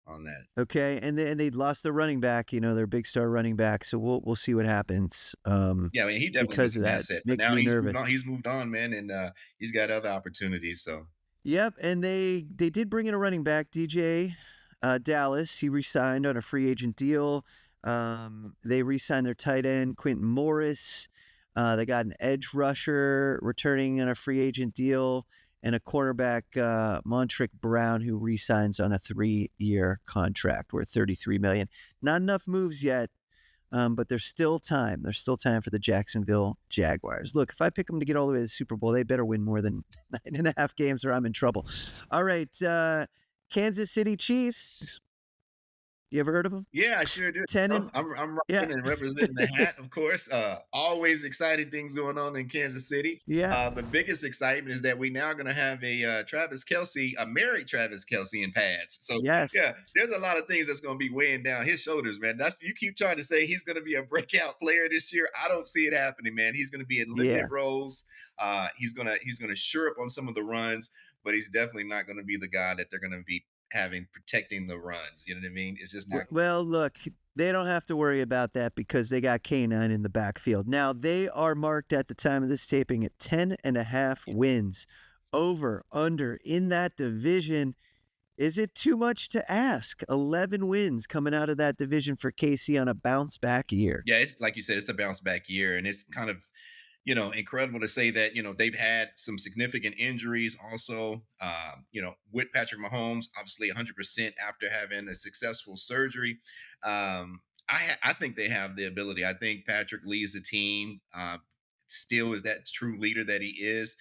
on that. Okay, and they lost their running back, their big star running back. So we'll see what happens. Yeah, I mean, he definitely Because was of an that, asset, but makes now me he's moved nervous. on. He's moved on, man, and he's got other opportunities. So Yep, and they did bring in a running back, DJ Dallas. He re-signed on a free agent deal. They re-signed their tight end, Quentin Morris. They got an edge rusher returning on a free agent deal, and a cornerback, Montrick Brown, who re-signs on a 3-year contract worth $33 million. Not enough moves yet, but there's still time. There's still time for the Jacksonville Jaguars. Look, if I pick them to get all the way to the Super Bowl, they better win more than 9.5 games or I'm in trouble. All right, Kansas City Chiefs. You ever heard of them? Yeah, I sure do. 10 Oh, and I'm yeah. rocking and representing the hat, of course. Always exciting things going on in Kansas City. Yeah. The biggest excitement is that we now going to have a Travis Kelsey, a married Travis Kelsey in pads. So Yes. yeah, there's a lot of things that's going to be weighing down his shoulders, man. That's you keep trying to say he's going to be a breakout player this year. I don't see it happening, man. He's going to be in limited Yeah. roles. He's gonna sure up on some of the runs, but he's definitely not going to be the guy that they're going to be having protecting the runs. You know what I mean? It's just not. Well, look, they don't have to worry about that because they got K9 in the backfield. Now, they are marked at the time of this taping at 10.5 wins. Over, under, in that division. Is it too much to ask? 11 wins coming out of that division for KC on a bounce back year. Yeah, it's like you said, it's a bounce back year, and it's kind of incredible to say that they've had some significant injuries also. With Patrick Mahomes, obviously 100% after having a successful surgery. I think they have the ability. I think Patrick leads the team. Still is that true leader that he is.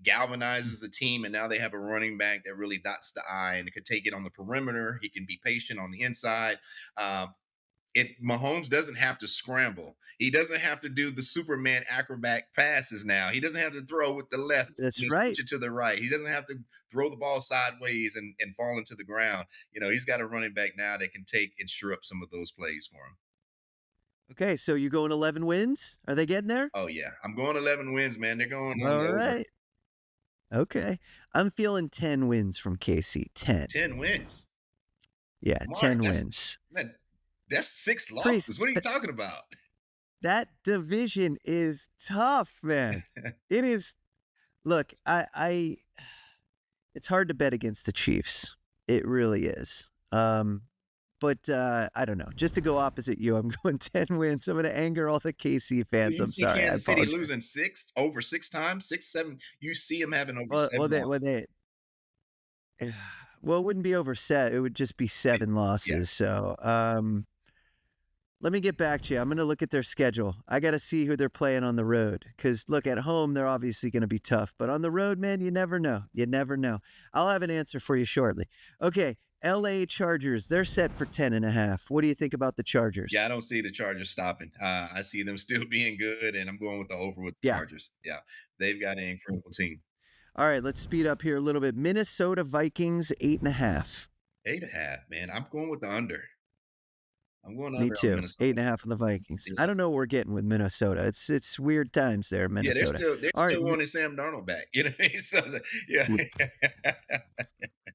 Galvanizes the team, and now they have a running back that really dots the I and could take it on the perimeter. He can be patient on the inside. Mahomes doesn't have to scramble. He doesn't have to do the Superman acrobat passes now. He doesn't have to throw with the left That's and right. switch it to the right. He doesn't have to throw the ball sideways and fall into the ground. He's got a running back now that can take and sure up some of those plays for him. Okay, so you going 11 wins? Are they getting there? Oh yeah, I'm going 11 wins, man. They're going on All the over. right. Okay. I'm feeling 10 wins from KC. 10. 10 wins. Yeah, Mark, 10 wins. That's 6 losses. What are you talking about? That division is tough, man. It is. Look, it's hard to bet against the Chiefs. It really is. But I don't know. Just to go opposite you, I'm going 10 wins. I'm going to anger all the KC fans. You I'm see sorry. Kansas City losing over 6 times, 6, 7. You see them having over 7 losses. Well, it wouldn't be over set. It would just be 7 losses. Yeah. So, let me get back to you. I'm going to look at their schedule. I got to see who they're playing on the road. Because, look, at home, they're obviously going to be tough. But on the road, man, you never know. You never know. I'll have an answer for you shortly. Okay, LA Chargers, they're set for 10.5. What do you think about the Chargers? Yeah, I don't see the Chargers stopping. I see them still being good, and I'm going with the over with the Chargers. Yeah, they've got an incredible team. All right, let's speed up here a little bit. Minnesota Vikings, 8.5. 8.5, man. I'm going with the under. I'm going under. Me too. On Minnesota. 8.5 on the Vikings. Yeah. I don't know what we're getting with Minnesota. It's weird times there, Minnesota. Yeah, they're still wanting Sam Darnold back. You know what I mean? So, yeah.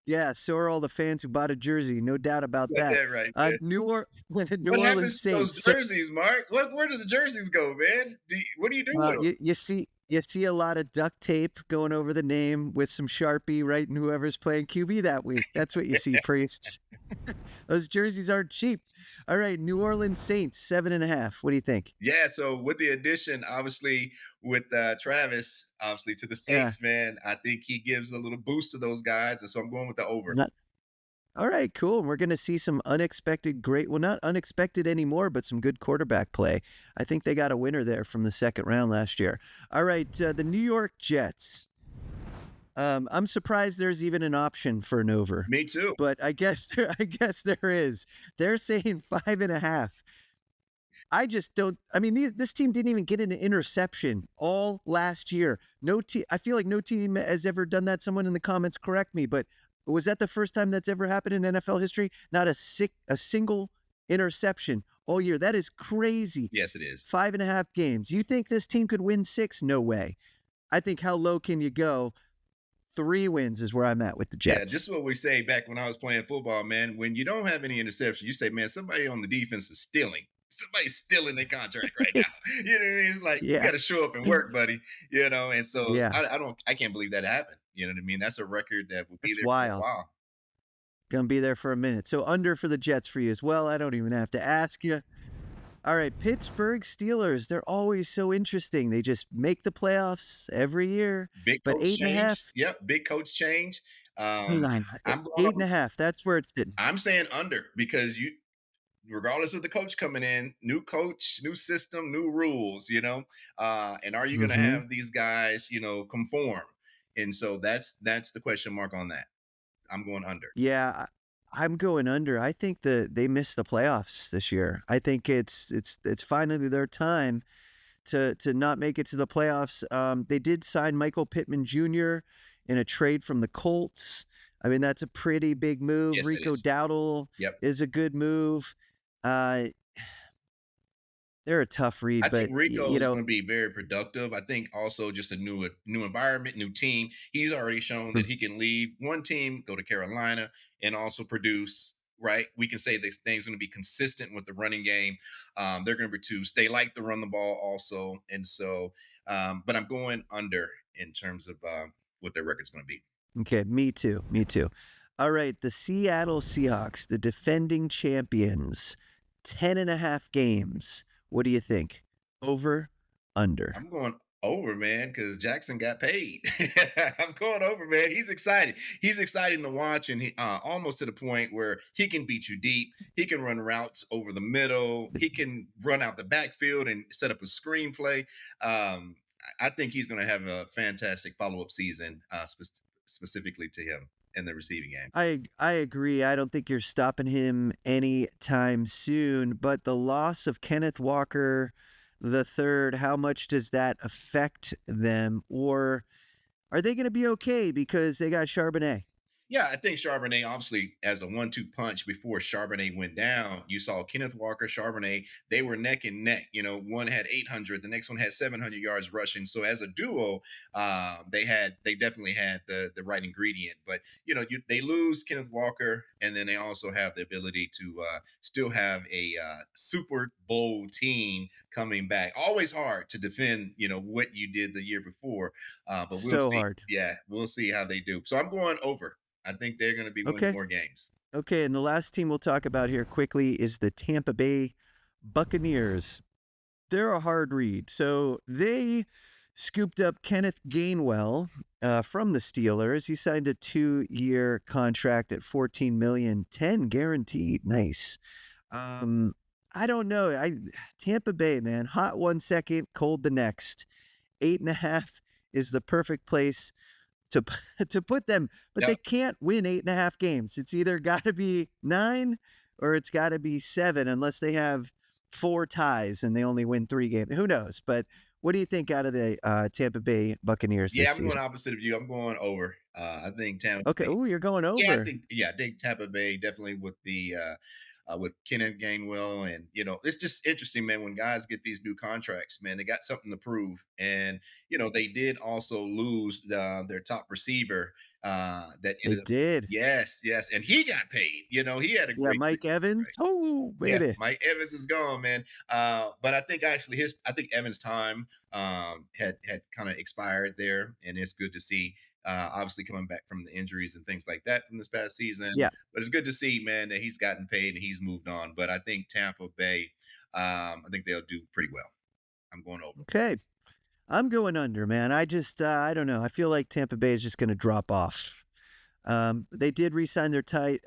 Yeah, so are all the fans who bought a jersey. No doubt about that. Right. New what Orleans happens to Saints. those jerseys, Mark? Where do the jerseys go, man? What do you do with them? You see a lot of duct tape going over the name with some Sharpie writing whoever's playing QB that week. That's what you see, Priest. Those jerseys aren't cheap. All right, New Orleans Saints, 7.5. What do you think? Yeah, so with the addition, obviously, with Travis, obviously, to the Saints, man, I think he gives a little boost to those guys, and so I'm going with the over. All right, cool. We're going to see some unexpected not unexpected anymore, but some good quarterback play. I think they got a winner there from the second round last year. All right, the New York Jets. I'm surprised there's even an option for an over. Me too. But I guess there is. They're saying 5.5. I just don't. I mean, this team didn't even get an interception all last year. I feel like no team has ever done that. Someone in the comments correct me, but was that the first time that's ever happened in NFL history? Not a single interception all year. That is crazy. Yes, it is. 5.5 games. You think this team could win 6? No way. I think how low can you go? 3 wins is where I'm at with the Jets. Yeah, this is what we say back when I was playing football, man. When you don't have any interception, you say, man, somebody on the defense is stealing. Somebody's stealing their contract right now. You know what I mean? It's like, you got to show up and work, buddy. And so I can't believe that happened. You know what I mean? That's a record that will be there for a while. Gonna be there for a minute. So under for the Jets for you as well. I don't even have to ask you. All right, Pittsburgh Steelers. They're always so interesting. They just make the playoffs every year. Big but coach 8.5. change. Yep, big coach change. 8.5. That's where it's sitting. I'm saying under because regardless of the coach coming in, new coach, new system, new rules, and are you going to have these guys, conform? And so that's the question mark on that. I'm going under. Yeah, I'm going under. I think that they missed the playoffs this year. I think it's finally their time to not make it to the playoffs. They did sign Michael Pittman Jr. in a trade from the Colts. I mean, that's a pretty big move. Yes, it Rico is. Dowdle Yep. is a good move. Uh, they're a tough read, I think but Rico is going to be very productive. I think also just a new environment, new team. He's already shown that he can leave one team, go to Carolina, and also produce. Right, we can say this thing's going to be consistent with the running game. They're going to produce. They like to run the ball also, and so. But I'm going under in terms of what their record's going to be. Okay, me too. Me too. All right, the Seattle Seahawks, the defending champions, 10.5 games. What do you think? Over, under? I'm going over, man, because Jackson got paid. I'm going over, man. He's excited. He's exciting to watch, and he almost to the point where he can beat you deep. He can run routes over the middle. He can run out the backfield and set up a screenplay. I think he's going to have a fantastic follow-up season, specifically to him in the receiving game. I agree. I don't think you're stopping him anytime soon. But the loss of Kenneth Walker the third, how much does that affect them? Or are they going to be okay because they got Charbonnet? Yeah, I think Charbonnet obviously as a 1-2 punch before Charbonnet went down. You saw Kenneth Walker, Charbonnet, they were neck and neck. You know, one had 800, the next one had 700 yards rushing. So as a duo, they definitely had the right ingredient. But you know, they lose Kenneth Walker, and then they also have the ability to still have a Super Bowl team coming back. Always hard to defend, you know, what you did the year before, but we'll So see. hard. Yeah, we'll see how they do. So I'm going over. I think they're going to be winning Okay. more games. Okay. And the last team we'll talk about here quickly is the Tampa Bay Buccaneers. They're a hard read. So they scooped up Kenneth Gainwell from the Steelers. He signed a 2-year contract at $14 million, 10 guaranteed. Nice. I don't know. Tampa Bay, man, hot 1 second, cold the next. 8.5 is the perfect place to to put them, but they Yep. can't win 8.5 games. It's either got to be 9 or it's got to be 7, unless they have 4 ties and they only win 3 games. Who knows? But what do you think out of the Tampa Bay Buccaneers Yeah, this I'm going season? opposite of you. I'm going over. I think Tampa Okay. Bay. Oh, you're going Yeah, over. I think Tampa Bay definitely with Kenneth Gainwell, and you know, it's just interesting, man. When guys get these new contracts, man, they got something to prove, and you know, they did also lose their top receiver. That They ended up. did. Yes, yes, and he got paid. You know, he had a Yeah, great Mike Evans. contract. Oh, Yeah, baby. Mike Evans is gone, man. But I think actually I think Evans' time had kind of expired there, and it's good to see. Obviously, coming back from the injuries and things like that from this past season, Yeah. but it's good to see, man, that he's gotten paid and he's moved on. But I think Tampa Bay, I think they'll do pretty well. I'm going over. Okay. I'm going under, man. I don't know. I feel like Tampa Bay is just going to drop off. They did re-sign their tight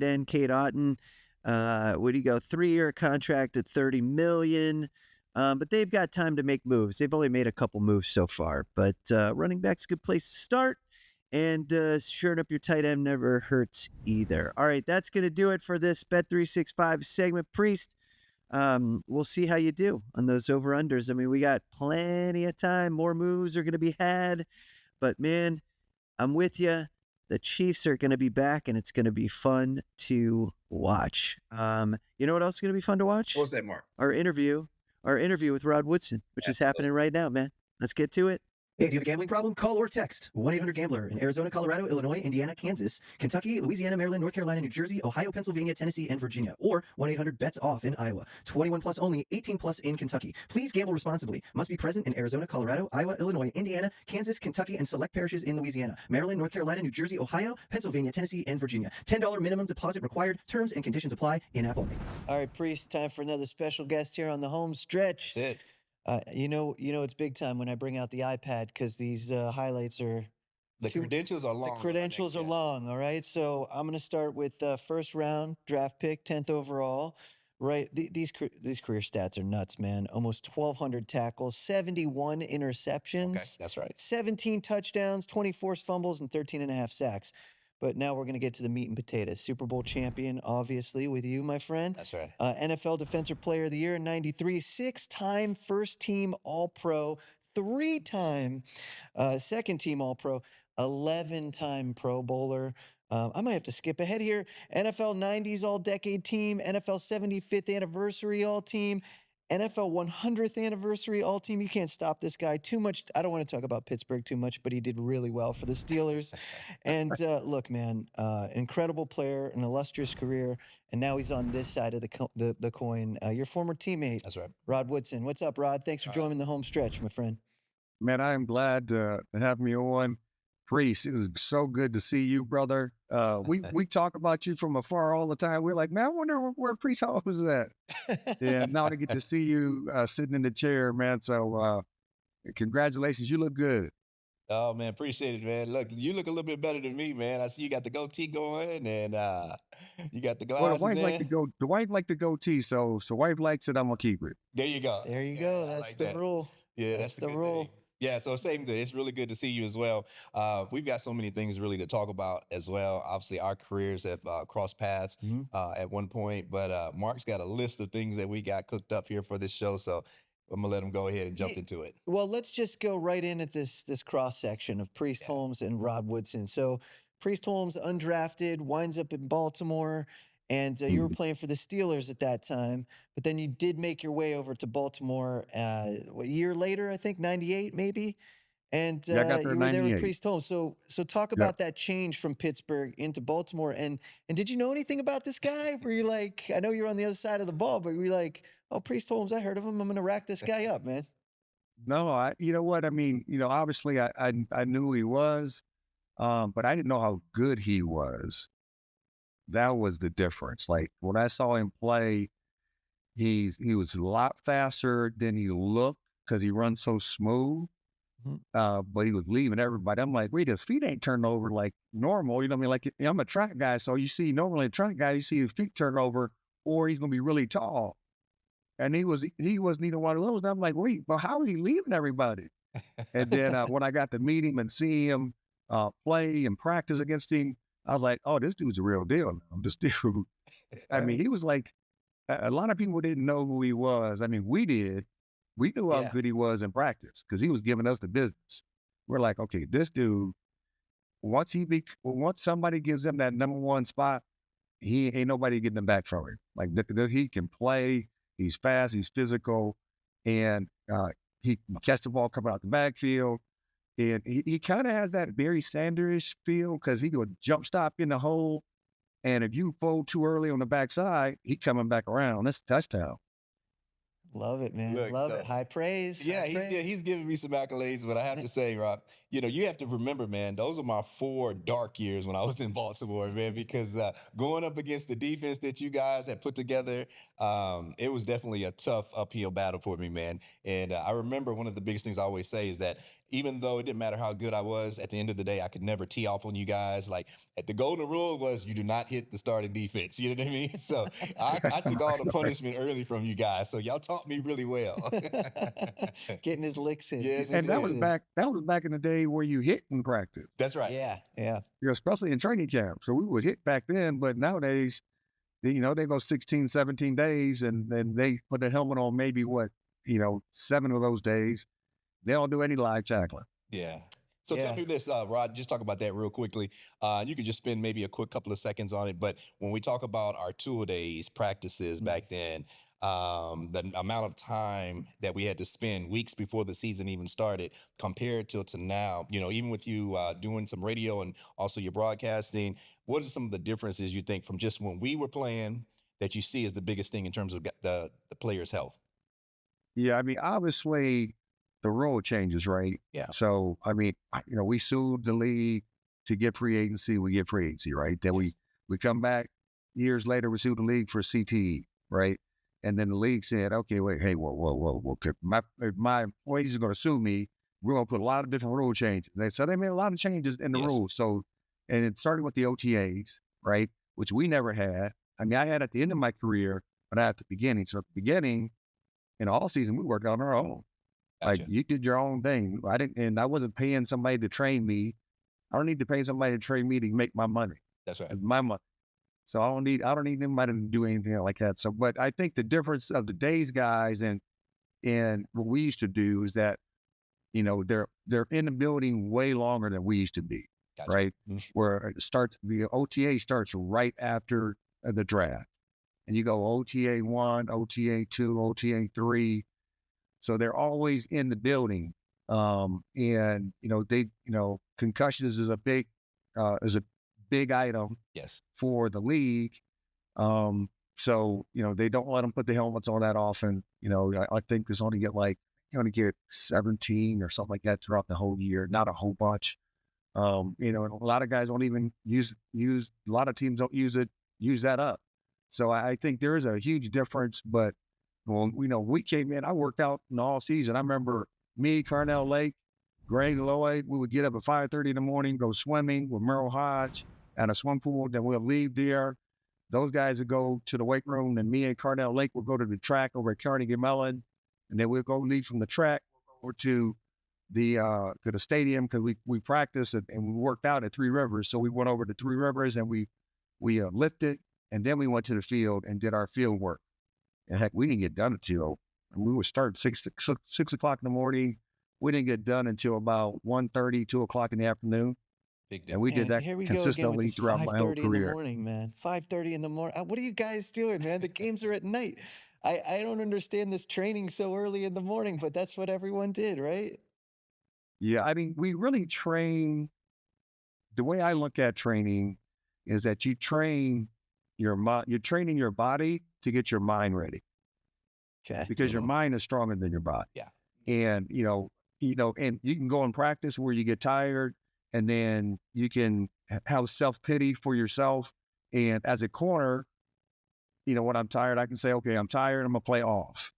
end, Kate Otten. What do you go? 3-year contract at $30 million. But they've got time to make moves. They've only made a couple moves so far, but running back's a good place to start. And shoring up your tight end never hurts either. All right, that's going to do it for this Bet365 segment. Priest, we'll see how you do on those over-unders. I mean, we got plenty of time. More moves are going to be had. But, man, I'm with you. The Chiefs are going to be back, and it's going to be fun to watch. You know what else is going to be fun to watch? What was that, Mark? Our interview with Rod Woodson, which is happening right now, man. Let's get to it. Hey, do you have a gambling problem? Call or text 1-800-GAMBLER in Arizona, Colorado, Illinois, Indiana, Kansas, Kentucky, Louisiana, Maryland, North Carolina, New Jersey, Ohio, Pennsylvania, Tennessee, and Virginia. Or 1-800-BETS-OFF in Iowa. 21 plus only, 18 plus in Kentucky. Please gamble responsibly. Must be present in Arizona, Colorado, Iowa, Illinois, Indiana, Kansas, Kentucky, and select parishes in Louisiana, Maryland, North Carolina, New Jersey, Ohio, Pennsylvania, Tennessee, and Virginia. $10 minimum deposit required. Terms and conditions apply. In-app only. All right, Priest, time for another special guest here on the home stretch. That's it. You know, it's big time when I bring out the iPad because these highlights are The credentials are long. the credentials are long. All right, so I'm gonna start with first round draft pick, 10th overall. Right, these career stats are nuts, man. Almost 1,200 tackles, 71 interceptions. Okay, that's right. 17 touchdowns, 20 forced fumbles, and 13 and a half sacks. But now we're going to get to the meat and potatoes. Super Bowl champion, obviously, with you, my friend. That's right. NFL Defensive Player of the Year in '93, 6-time first-team All-Pro, 3-time second-team All-Pro, 11-time Pro Bowler. I might have to skip ahead here. NFL 90s All-Decade Team, NFL 75th Anniversary All-Team, NFL 100th Anniversary All-Team. You can't stop this guy too much. I don't want to talk about Pittsburgh too much, but he did really well for the Steelers. And look, man, incredible player, an illustrious career, and now he's on this side of the coin. Your former teammate, That's right. Rod Woodson. What's up, Rod? Thanks for joining the home stretch, my friend. Man, I am glad to have me on. Priest, it was so good to see you, brother. We talk about you from afar all the time. We're like, man, I wonder where Priest Holmes is at. Yeah, now to get to see you sitting in the chair, man. So congratulations, you look good. Oh man, appreciate it, man. Look, you look a little bit better than me, man. I see you got the goatee going, and you got the Well, glasses. the wife like to go. The wife like the goatee, so wife likes it. I'm gonna keep it. There you go. There you Yeah, go. I That's like the that. rule. Yeah, that's the good rule. thing. Yeah, so same good. It's really good to see you as well. We've got so many things really to talk about as well. Obviously, our careers have crossed paths at one point, but Mark's got a list of things that we got cooked up here for this show. So I'm gonna let him go ahead and jump into it. Well, let's just go right in at this cross section of Priest Holmes and Rod Woodson. So Priest Holmes, undrafted, winds up in Baltimore, and you were playing for the Steelers at that time. But then you did make your way over to Baltimore a year later, I think, '98 maybe. And Yeah, I got there you in were there with 98. Priest Holmes. So talk about that change from Pittsburgh into Baltimore. And did you know anything about this guy? Were you like, I know you're on the other side of the ball, but were you like, oh, Priest Holmes, I heard of him. I'm going to rack this guy up, man. No, you know what? I mean, obviously I knew who he was, but I didn't know how good he was. That was the difference. Like when I saw him play, he was a lot faster than he looked because he runs so smooth. But he was leaving everybody. I'm like, wait, his feet ain't turned over like normal. You know what I mean? Like I'm a track guy, so you see normally a track guy, you see his feet turn over, or he's gonna be really tall. And he wasn't either one of those. And I'm like, wait, but how is he leaving everybody? And then when I got to meet him and see him play and practice against him, I was like, oh, this dude's a real deal. This dude, I mean, he was like, a lot of people didn't know who he was. I mean, we did. We knew how good he was in practice because he was giving us the business. We're like, okay, this dude, once somebody gives him that number one spot, he ain't nobody getting him back from him. Like he can play, he's fast, he's physical, and he can catch the ball coming out the backfield. And he kind of has that Barry Sanders feel because he would jump stop in the hole, and if you fold too early on the backside, he coming back around. That's a touchdown. Love it, man. Look, Love so- it. High praise. Yeah, high praise. he's giving me some accolades, but I have to say, Rob, you have to remember, man, those are my 4 dark years when I was in Baltimore, man, because going up against the defense that you guys had put together, it was definitely a tough uphill battle for me, man. And I remember one of the biggest things I always say is that even though it didn't matter how good I was, at the end of the day, I could never tee off on you guys. Like, the golden rule was you do not hit the starting defense. You know what I mean? So I took all the punishment early from you guys. So y'all taught me really well. Getting his licks in. Yes, And that was listen. back in the day where you hit in practice. That's right. Yeah, yeah. Especially in training camp. So we would hit back then, but nowadays, they go 16, 17 days and then they put a helmet on maybe 7 of those days. They don't do any live tackling. Yeah. So Yeah. tell me this, Rod, just talk about that real quickly. You could just spend maybe a quick couple of seconds on it. But when we talk about our tool-days, practices back then, the amount of time that we had to spend weeks before the season even started compared to now, even with you doing some radio and also your broadcasting, what are some of the differences you think from just when we were playing that you see as the biggest thing in terms of the player's health? Yeah, I mean, obviously the rule changes, right? Yeah. So, I mean, we sued the league to get free agency. We get free agency, right? Then we come back years later, we sue the league for CTE, right? And then the league said, okay, wait, hey, whoa. If my employees are going to sue me, we're going to put a lot of different rule changes. So they made a lot of changes in the rules. So, and it started with the OTAs, right? Which we never had. I mean, I had at the end of my career, but not at the beginning. So at the beginning, in all season, we worked on our own. Gotcha. Like you did your own thing. I wasn't paying somebody to train me. I don't need to pay somebody to trade me to make my money. That's right. It's my money. So I don't need anybody to do anything like that. So, but I think the difference of today's guys and what we used to do is that, you know, they're in the building way longer than we used to be, Gotcha. right? Where the OTA starts right after the draft, and you go OTA 1, OTA 2, OTA 3. So they're always in the building. And concussions is a big item. Yes. For the league. So, they don't let them put the helmets on that often. I think there's only get 17 or something like that throughout the whole year, not a whole bunch. And a lot of guys don't even use a lot of teams don't use that up. So I think there is a huge difference, but we came in, I worked out in all season. I remember me, Carnell Lake, Greg Lloyd, we would get up at 5:30 in the morning, go swimming with Merle Hodge at a swim pool. Then we'll leave there. Those guys would go to the weight room, and me and Carnell Lake will go to the track over at Carnegie Mellon, and then we'll go leave from the track over to the stadium because we practiced and we worked out at Three Rivers. So we went over to Three Rivers and we lifted, and then we went to the field and did our field work. And heck, we didn't get done until we would start 6 o'clock in the morning. We didn't get done until about 1:30, 2 o'clock in the afternoon. And we did that here we consistently throughout my whole 5:30 in the career. morning, man. 5:30 in the morning. What are you guys doing, man? The games are at night. I don't understand this training so early in the morning, but that's what everyone did, right? Yeah, I mean, we really train. The way I look at training is that you train your mind. You're training your body to get your mind ready. Okay. Because your mind is stronger than your body. Yeah. And and you can go and practice where you get tired, and then you can have self-pity for yourself. And as a corner, when I'm tired, I can say, okay, I'm tired, I'm gonna play off.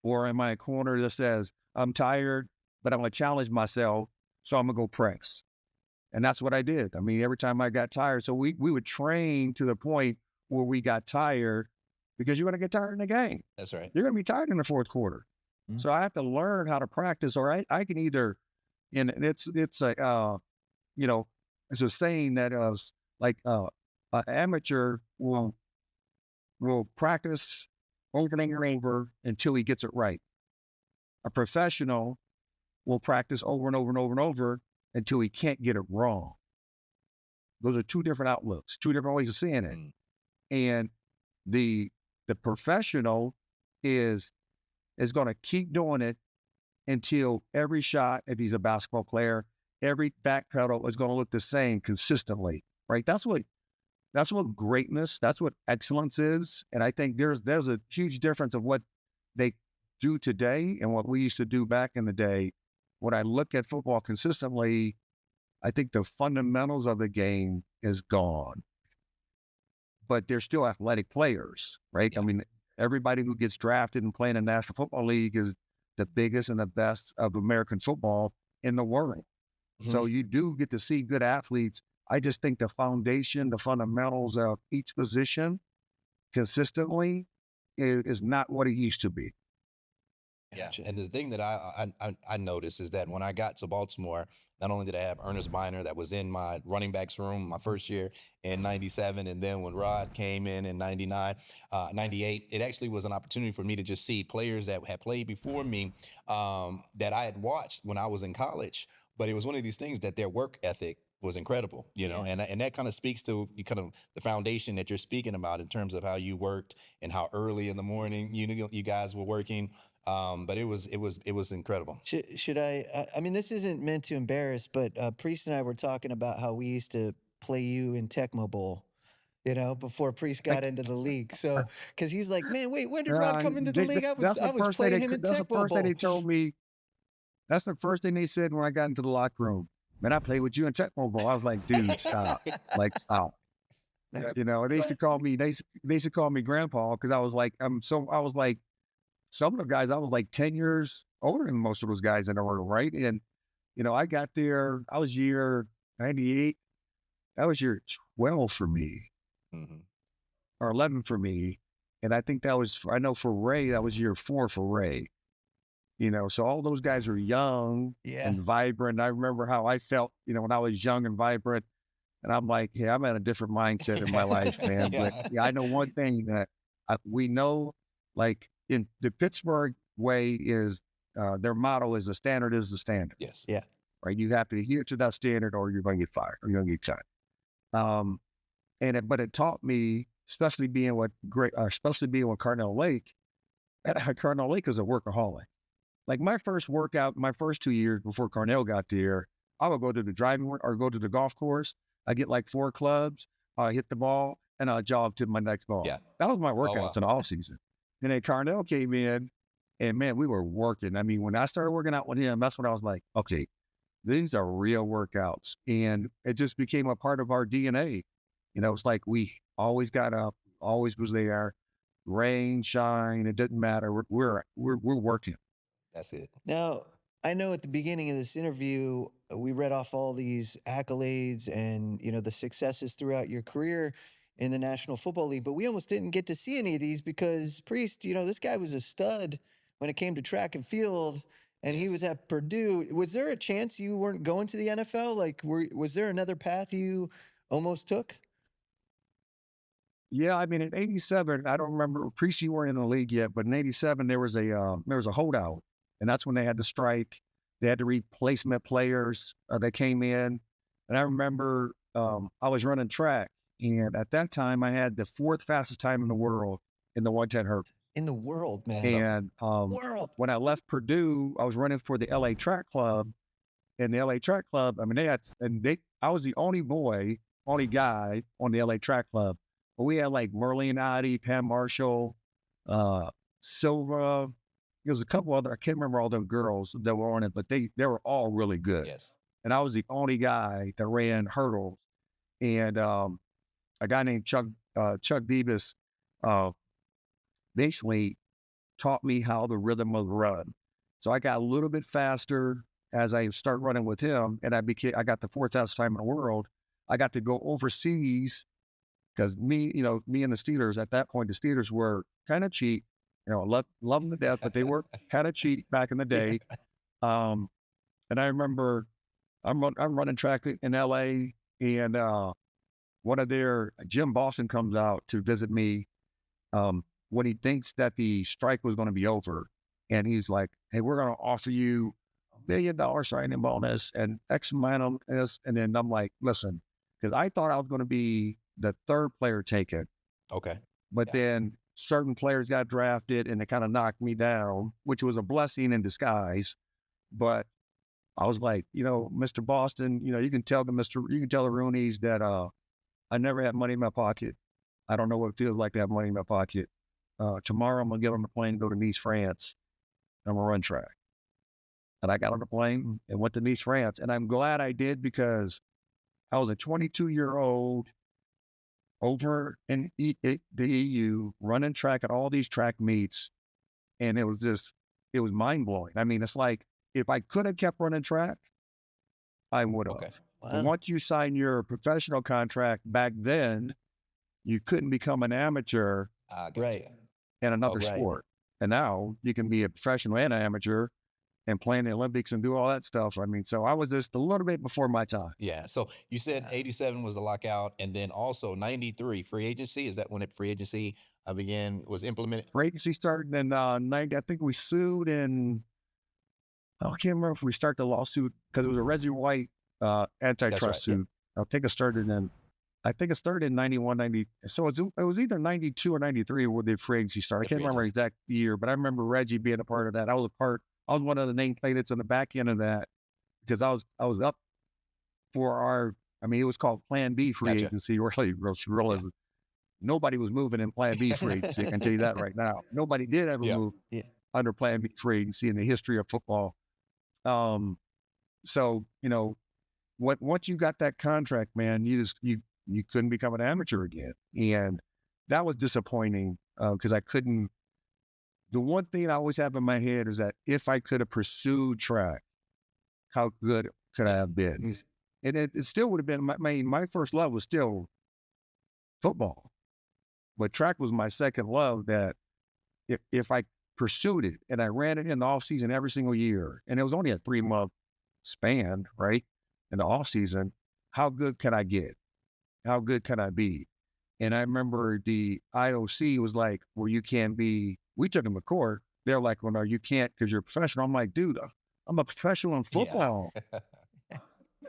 Or am I a corner that says, I'm tired, but I'm gonna challenge myself, so I'm gonna go press. And that's what I did. I mean, every time I got tired, so we would train to the point where we got tired, because you're gonna get tired in the game. That's right. You're gonna be tired in the fourth quarter. Mm-hmm. So I have to learn how to practice, or I can either, and it's a it's a saying that an amateur will practice opening and over until he gets it right. A professional will practice over and over and over and over until he can't get it wrong. Those are two different outlooks, two different ways of seeing it. And the professional is going to keep doing it until every shot, if he's a basketball player, every back pedal is going to look the same consistently, right? That's what greatness, that's what excellence is. And I think there's a huge difference of what they do today and what we used to do back in the day. When I look at football consistently, I think the fundamentals of the game is gone. But they're still athletic players, right? I mean, everybody who gets drafted and playing in the National Football League is the biggest and the best of American football in the world. Mm-hmm. So you do get to see good athletes. I just think the foundation, the fundamentals of each position consistently is not what it used to be. Yeah, and the thing that I noticed is that when I got to Baltimore, not only did I have Ernest Biner that was in my running backs room my first year in 97, and then when Rod came in 99, 98, it actually was an opportunity for me to just see players that had played before me that I had watched when I was in college. But it was one of these things that their work ethic was incredible, and that kind of speaks to kind of the foundation that you're speaking about in terms of how you worked and how early in the morning you guys were working. But it was incredible. Should I mean, this isn't meant to embarrass, but Priest and I were talking about how we used to play you in Tecmo Bowl, before Priest got into the league. So, because he's like, man, wait, when did Rod come into the league? I was playing him in Tecmo Bowl. That's the first thing they told me. That's the first thing they said when I got into the locker room. Man, I played with you in Tecmo Bowl. I was like, dude, stop. Stop. They used to call me, they used to call me grandpa, because I was like, some of the guys, I was like 10 years older than most of those guys in the room, right? And, I got there, I was year 98. That was year 12 for me, or 11 for me. And I think I know for Ray, that was year 4 for Ray. So all those guys are young Yeah. and vibrant. I remember how I felt, when I was young and vibrant. And I'm like, hey, I'm at a different mindset in my life, man. But Yeah. I know one thing that we know, like in the Pittsburgh way is their motto is the standard is the standard. Yes. Yeah. Right. You have to adhere to that standard or you're going to get fired or you're going to get cut. But it taught me, especially being with Cardinal Lake. Cardinal Lake is a workaholic. Like my first workout, my first 2 years before Carnell got there, I would go to the driving or go to the golf course. I get like 4 clubs, I hit the ball, and I jog to my next ball. Yeah. That was my workouts wow. in the off season. And then Carnell came in, and man, we were working. I mean, when I started working out with him, that's when I was like, okay, these are real workouts. And it just became a part of our DNA. It's like we always got up, always was there, rain, shine, it didn't matter. We're working. That's it. Now, I know at the beginning of this interview, we read off all these accolades and, the successes throughout your career in the National Football League, but we almost didn't get to see any of these because Priest, this guy was a stud when it came to track and field, and he was at Purdue. Was there a chance you weren't going to the NFL? Like, was there another path you almost took? Yeah, I mean, in '87, I don't remember. Priest, you weren't in the league yet, but in '87 there was a holdout, and that's when they had to strike. They had to replacement players that came in, and I remember I was running track, and at that time I had the 4th fastest time in the world in the 110 hurdle. In the world, man. And World. when I left Purdue, I was running for the LA Track Club, and the LA Track Club, I mean, I was the only guy on the LA Track Club. But we had like Merlene Oddie, Pam Marshall, Silva. There was a couple other, I can't remember all the girls that were on it, but they were all really good. Yes. And I was the only guy that ran hurdles. And a guy named Chuck Beavis basically taught me how the rhythm of the run. So I got a little bit faster as I started running with him, and I got the 4th fastest time in the world. I got to go overseas because me and the Steelers at that point, the Steelers were kind of cheap. Love them to death, but they were kind of cheap back in the day. And I remember I'm running track in LA, and one of Jim Boston comes out to visit me when he thinks that the strike was going to be over. And he's like, hey, we're going to offer you $1 million signing bonus and X amount of this. And then I'm like, listen, because I thought I was going to be the 3rd player taken. Okay. But then certain players got drafted and it kind of knocked me down, which was a blessing in disguise. But I was like, Mr. Boston, you can tell the Roonies that I never had money in my pocket. I don't know what it feels like to have money in my pocket. Tomorrow I'm going to get on the plane and go to Nice, France. I'm going to run track. And I got on the plane and went to Nice, France. And I'm glad I did because I was a 22-year-old over in the EU running track at all these track meets. And it was mind blowing. I mean, it's like, if I could have kept running track, I would have. Okay. Wow. Once you sign your professional contract back then, you couldn't become an amateur Right. in another sport. And now you can be a professional and an amateur and play in the Olympics and do all that stuff. I mean, so I was just a little bit before my time. Yeah. So you said 87 was the lockout, and then also 93 free agency. Is that when free agency was implemented? Free agency started in 90. I think we sued in, I can't remember if we started the lawsuit because it was a Reggie White antitrust suit. Yeah. I think it started in 91, 90. So it was either 92 or 93 where the free agency started. I can't remember the exact year, but I remember Reggie being a part of that. I was one of the nameplates on the back end of that because I was up for it was called Plan B free agency. Really, nobody was moving in Plan B free agency. I can tell you that right now. Nobody did ever move under Plan B free agency in the history of football. So, once you got that contract, man, you couldn't become an amateur again. And that was disappointing because I couldn't. The one thing I always have in my head is that if I could have pursued track, how good could I have been? And it still would have been, my first love was still football. But track was my second love, that if I pursued it, and I ran it in the off season every single year. And it was only a 3-month span, right? In the off season, how good can I get? How good can I be? And I remember the IOC was like, well, you can't be, we took them to court. They're like, well, no, you can't because you're a professional. I'm like, dude, I'm a professional in football.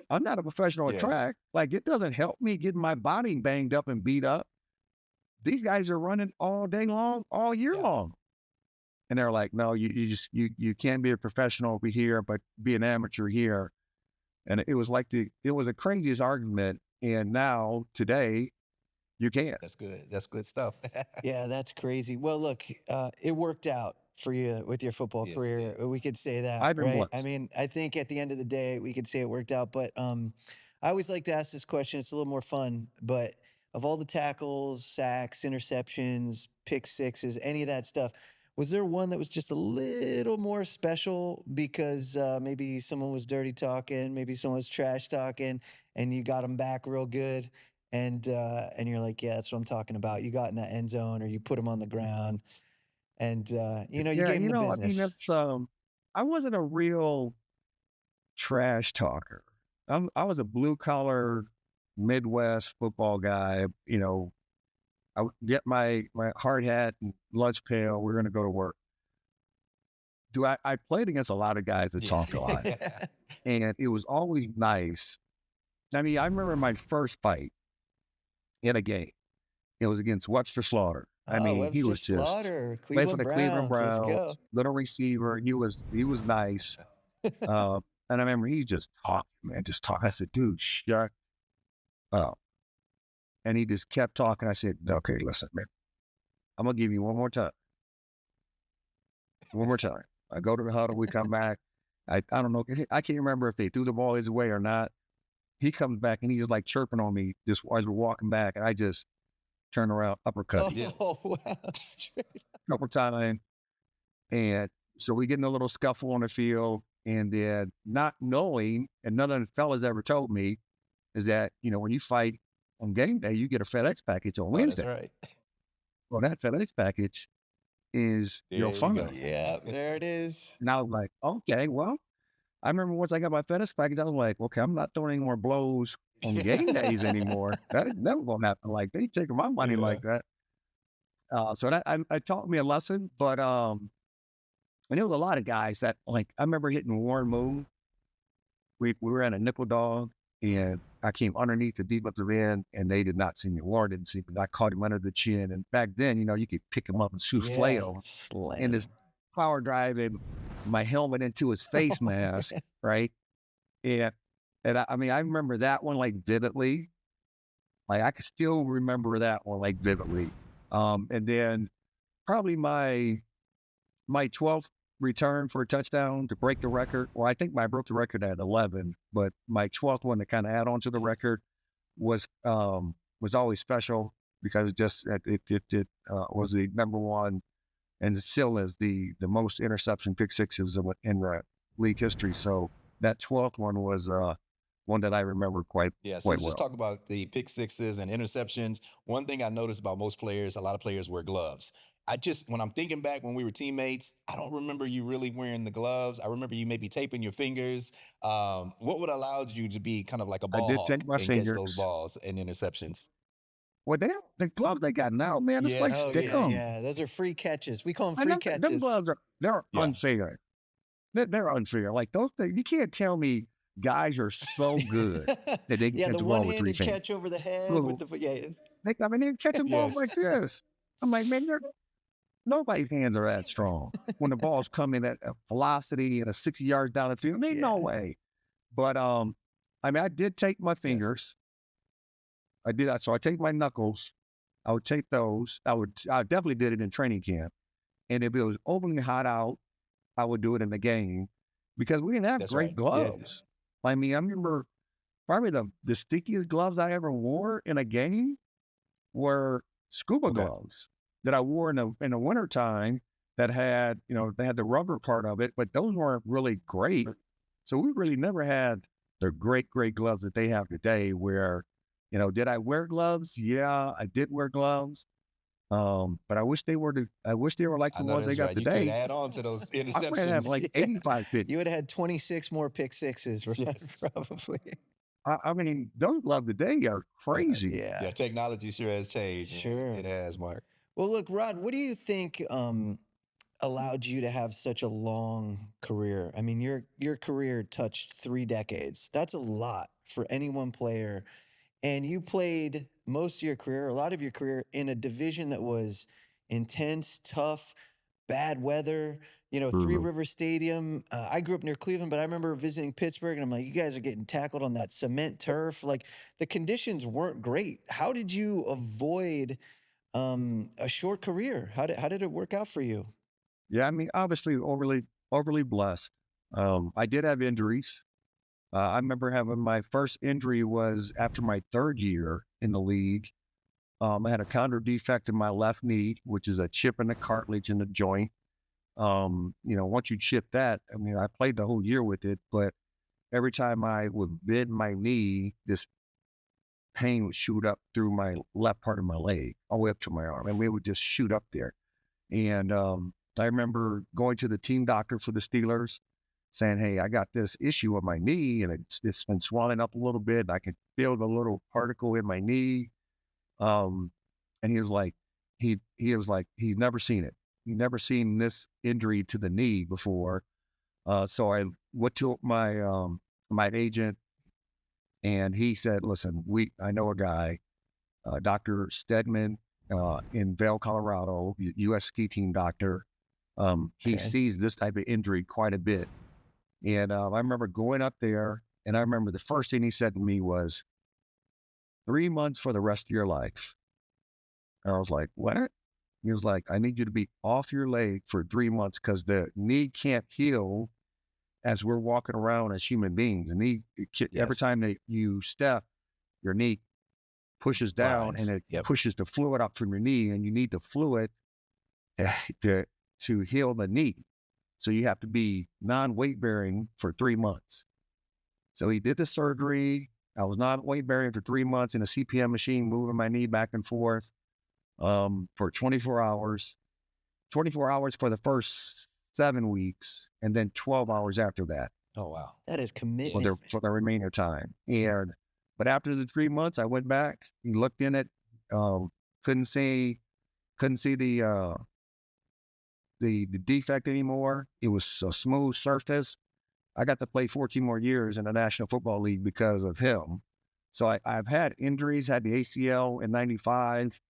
I'm not a professional at track. Like, it doesn't help me getting my body banged up and beat up. These guys are running all day long, all year long. And they're like, no, you can't be a professional over here, but be an amateur here. And it was like it was the craziest argument. And now today, you can. That's good. That's good stuff. Yeah, that's crazy. Well, look, it worked out for you with your football career. We could say that, I've been right? blessed. I mean, I think at the end of the day, we could say it worked out. But I always like to ask this question. It's a little more fun. But of all the tackles, sacks, interceptions, pick sixes, any of that stuff, was there one that was just a little more special because maybe someone was dirty talking, maybe someone was trash talking, and you got them back real good? And you're like, yeah, that's what I'm talking about. You got in that end zone, or you put them on the ground, and you gave them the business. I mean, that's I wasn't a real trash talker. I was a blue collar Midwest football guy. I would get my hard hat and lunch pail. We're going to go to work. I played against a lot of guys that talked a lot, and it was always nice. I mean, I remember my first fight in a game. It was against Webster Slaughter. I mean, Webster he was just Slaughter, played for Cleveland the Cleveland Browns. Let's Browns, go. little receiver. He was nice. And I remember he just talked, man, just talk. I said, dude, shut up. And he just kept talking. I said, okay, listen, man, I'm going to give you one more time. One more time. I go to the huddle. We come back. I don't know. I can't remember if they threw the ball his way or not. He comes back and he's like chirping on me just as we're walking back. And I just turn around, uppercut. Oh, wow. Straight up. Couple times. And so we get in a little scuffle on the field. And then not knowing, and none of the fellas ever told me, is that, when you fight on game day, you get a FedEx package on Wednesday. That's right. Well, that FedEx package is your fund. Yeah, there it is. And I was like, okay, well, I remember once I got my FedEx package, I was like, okay, I'm not throwing any more blows on game days anymore. That is never going to happen. Like, they taking my money like that. So that I taught me a lesson, but and there was a lot of guys that, like, I remember hitting Warren Moon. We were at a nickel dog, and I came underneath the defensive end, and they did not see me. Warren didn't see me. I caught him under the chin, and back then, you could pick him up and shoot flail. And this power driving my helmet into his face mask, right? And I mean, I remember that one like vividly. Like, I can still remember that one like vividly. And then probably my 12th return for a touchdown to break the record. Well, I think I broke the record at 11, but my 12th one to kind of add on to the record was always special because it was the number one, and it still is the most interception pick sixes in the league history. So that 12th one was one that I remember quite So well. just talk about the pick sixes and interceptions. One thing I noticed about most players, a lot of players wear gloves. When I'm thinking back when we were teammates, I don't remember you really wearing the gloves. I remember you maybe taping your fingers. What would allow you to be kind of like a ball hawk and catch those balls and interceptions? Well, the gloves they got now, man, it's like stick 'em. Yeah, those are free catches. We call them free catches. Them gloves they're unfair. They're unfair. Like, those things, you can't tell me guys are so good that they can catch the the ball with 3 one-handed fingers. catch over the head with the They can catch a ball like this. I'm like, man, nobody's hands are that strong. When the balls come in at a velocity and a 60 yards down the field, ain't no way. But I mean, I did take my fingers. I did that. So I take my knuckles. I would take those. I definitely did it in training camp. And if it was overly hot out, I would do it in the game because we didn't have great gloves. I mean, I remember probably the stickiest gloves I ever wore in a game were Scuba gloves that I wore in the wintertime that had, they had the rubber part of it, but those weren't really great. So we really never had the great gloves that they have today where, did I wear gloves? Yeah, I did wear gloves. But I wish they were like I the know ones they that's got right. You could today. add on to those I might have interceptions. like 85 pitches. You would have had 26 more pick sixes, right? Yes. Probably. I mean, those gloves today are crazy. Yeah, technology sure has changed. Sure. It has, Mark. Well, look, Rod, what do you think allowed you to have such a long career? I mean, your career touched 3 decades. That's a lot for any one player. And you played most of your career, a lot of your career, in a division that was intense, tough, bad weather. You know, Three Mhm. River Stadium. I grew up near Cleveland, but I remember visiting Pittsburgh, and I'm like, you guys are getting tackled on that cement turf. Like, the conditions weren't great. How did you avoid a short career? How did it work out for you? Yeah, I mean, obviously overly blessed. I did have injuries. I remember having my first injury was after my 3rd year in the league. I had a counter defect in my left knee, which is a chip in the cartilage in the joint. Once you chip that, I mean, I played the whole year with it, but every time I would bend my knee, this pain would shoot up through my left part of my leg, all the way up to my arm, and it would just shoot up there. And I remember going to the team doctor for the Steelers, saying, "Hey, I got this issue with my knee, and it's been swelling up a little bit. I can feel the little particle in my knee." Um, and he was like, he was like, he'd never seen it. He'd never seen this injury to the knee before. So I went to my agent, and he said, "Listen, I know a guy, Dr. Stedman, in Vail, Colorado, U.S. ski team doctor. He Okay. sees this type of injury quite a bit." And I remember going up there, and I remember the first thing he said to me was, 3 months for the rest of your life. And I was like, "What?" He was like, "I need you to be off your leg for 3 months because the knee can't heal as we're walking around as human beings. The knee, every Yes. time that you step, your knee pushes down and Grinds. it Yep. pushes the fluid up from your knee, and you need the fluid to, to heal the knee. So you have to be non-weight bearing for 3 months." So he did the surgery. I was not weight bearing for 3 months in a CPM machine, moving my knee back and forth for 24 hours. 24 hours for the first 7 weeks, and then 12 hours after that Oh, wow. That is for commitment. the remainder time. But after the 3 months, I went back. He looked in it, couldn't see the defect anymore. It was a smooth surface. I got to play 14 more years in the National Football League because of him. So I've had injuries, had the ACL in 95.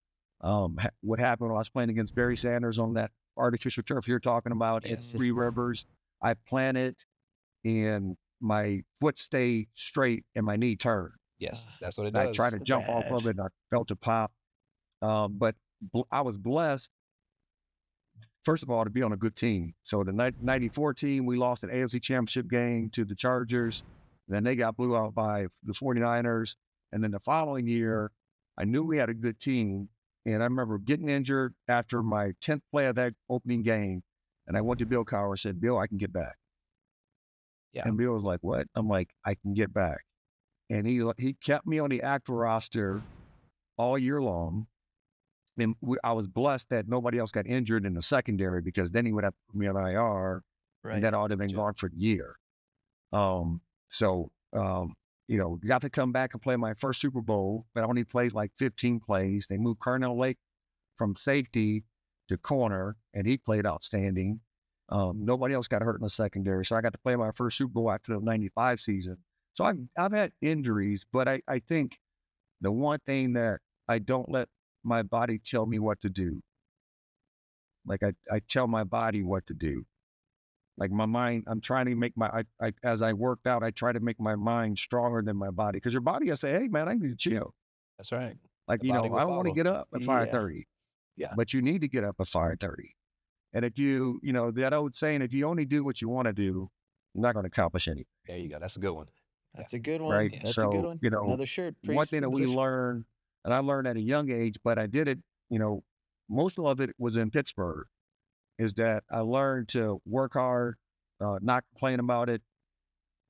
What happened when I was playing against Barry Sanders on that artificial turf you're talking about at Yes. Three Rivers. I planted and my foot stayed straight and my knee turned. Yes, that's what it And I does. tried to jump off of it and I felt it pop. But I was blessed, first of all, to be on a good team. So the 94 team, we lost an AFC championship game to the Chargers. Then they got blew out by the 49ers. And then the following year, I knew we had a good team. And I remember getting injured after my 10th play of that opening game. And I went to Bill Cowher and said, "Bill, I can get back." Yeah. And Bill was like, "What?" I'm like, "I can get back." And he kept me on the active roster all year long. And I was blessed that nobody else got injured in the secondary, because then he would have put me on IR, Right. and then I would have been gone for the year. Got to come back and play my first Super Bowl, but I only played like 15 plays. They moved Carnell Lake from safety to corner, and he played outstanding. Nobody else got hurt in the secondary, so I got to play my first Super Bowl after the 95 season. So I've had injuries, but I think the one thing that I don't let my body tell me what to do. Like I tell my body what to do. Like my mind, I'm trying to make as I worked out, I try to make my mind stronger than my body. Because your body will say, "Hey man, I need to chill." That's right. Like, The body will I don't want to follow. get up at Yeah. 5:30. Yeah. But you need to get up at 5:30. And if that old saying, if you only do what you want to do, you're not going to accomplish anything. There you go. That's a good one. That's a good one. Right. That's So, a good one. Another shirt. one Priest, thing that we another shirt. learned, and I learned at a young age, but I did it, most of it was in Pittsburgh, is that I learned to work hard, not complain about it,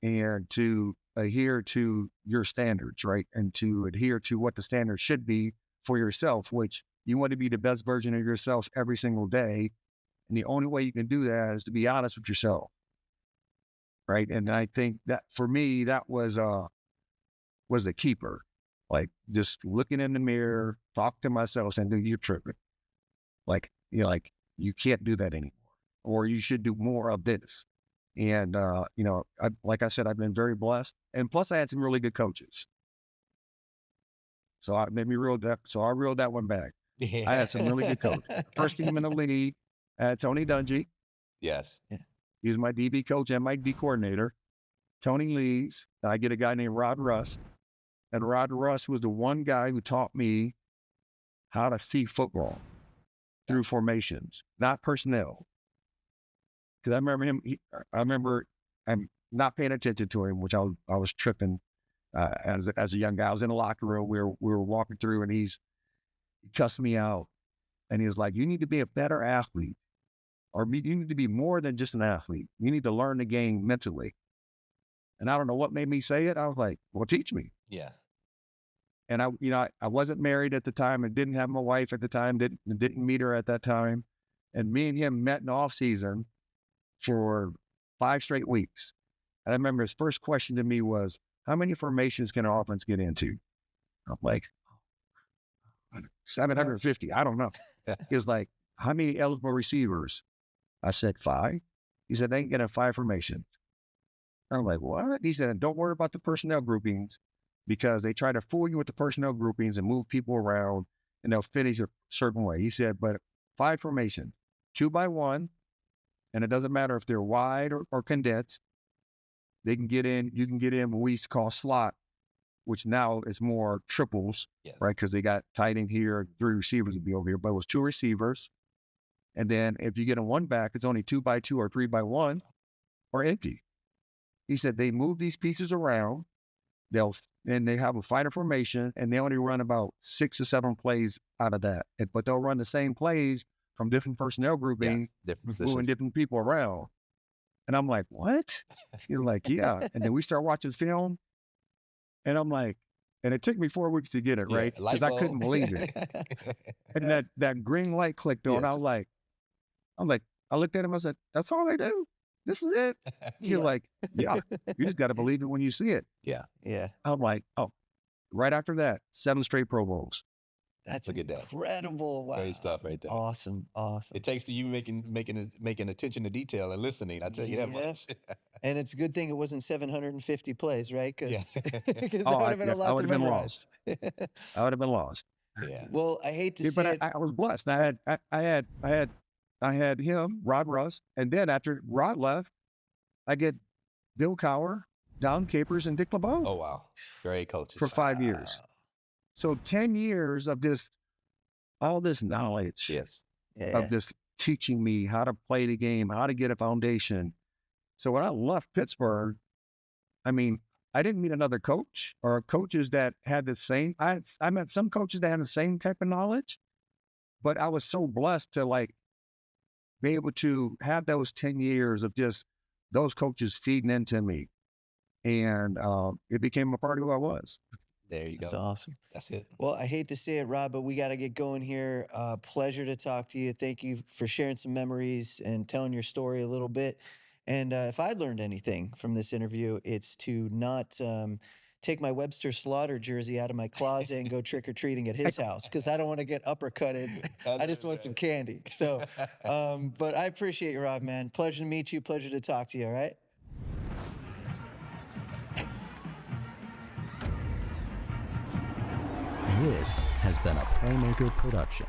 and to adhere to your standards, right? And to adhere to what the standards should be for yourself, which You want to be the best version of yourself every single day. And the only way you can do that is to be honest with yourself. Right. And I think that for me, that was the keeper. Like just looking in the mirror, talk to myself saying, dude, you're tripping. Like, you can't do that anymore, or you should do more of this. And, like I said, I've been very blessed. And plus I had some really good coaches. So I reeled that one back. Yeah. I had some really good coaches. First team in the league, I had Tony Dungy. Yes. He was my DB coach and my D coordinator. Tony leaves, and I get a guy named Rod Russ. And Rod Russ was the one guy who taught me how to see football through formations, not personnel. Because I remember I'm not paying attention to him, which I was tripping as a young guy. I was in the locker room. We were walking through, and he cussed me out. And he was like, you need to be a better athlete, or you need to be more than just an athlete. You need to learn the game mentally. And I don't know what made me say it. I was like, well, teach me. Yeah. And I wasn't married at the time and didn't have my wife at the time, didn't meet her at that time. And me and him met in the off season for 5 straight weeks. And I remember his first question to me was, how many formations can an offense get into? I'm like, 750. I don't know. He was like, how many eligible receivers? I said 5. He said, they ain't getting 5 formations. I'm like, what? He said, don't worry about the personnel groupings, because they try to fool you with the personnel groupings and move people around, and they'll finish a certain way. He said, but 5 formation, 2 by 1, and it doesn't matter if they're wide or condensed. They can get in. You can get in what we used to call slot, which now is more triples, Yes. right? Because they got tight end here, 3 receivers would be over here, but it was 2 receivers. And then if you get a 1 back, it's only 2 by 2 or 3 by 1 or empty. He said they move these pieces around. They have a fighter formation, and they only run about 6 or 7 plays out of that. But they'll run the same plays from different personnel groupings, moving different people around. And I'm like, what? He's like, yeah. And then we start watching film, and I'm like, and it took me 4 weeks to get it, right? Because I couldn't believe it. And that green light clicked on. Yes. I looked at him, I said, that's all they do? This is it? You're like, yeah, you just got to believe it when you see it. Yeah. Yeah. I'm like, oh, right after that, 7 straight Pro Bowls. That's Look at that. incredible. Wow. Great stuff right there. Awesome. It takes to you making attention to detail and listening. I tell you that much. And it's a good thing it wasn't 750 plays, right? Because Yeah. that would have been a lot to memorize. I would have been lost. Yeah. Well, I hate to Yeah, say but it. I was blessed. I had him, Rod Russ, and then after Rod left, I get Bill Cowher, Don Capers, and Dick LeBeau Oh wow. Great coaches. for 5 years. So 10 years of all this knowledge Yes. of just teaching me how to play the game, how to get a foundation. So when I left Pittsburgh, I mean, I didn't meet another coach or coaches that had the same. I met some coaches that had the same type of knowledge, but I was so blessed to be able to have those 10 years of just those coaches feeding into me. And it became a part of who I was. There you go. That's awesome. That's it. Well, I hate to say it, Rob, but we got to get going here. Pleasure to talk to you. Thank you for sharing some memories and telling your story a little bit. And if I learned anything from this interview, it's to not take my Webster Slaughter jersey out of my closet and go trick-or-treating at his house, because I don't want to get uppercutted. I just want some candy. So, but I appreciate you, Rob, man. Pleasure to meet you. Pleasure to talk to you, all right? This has been a Playmaker production.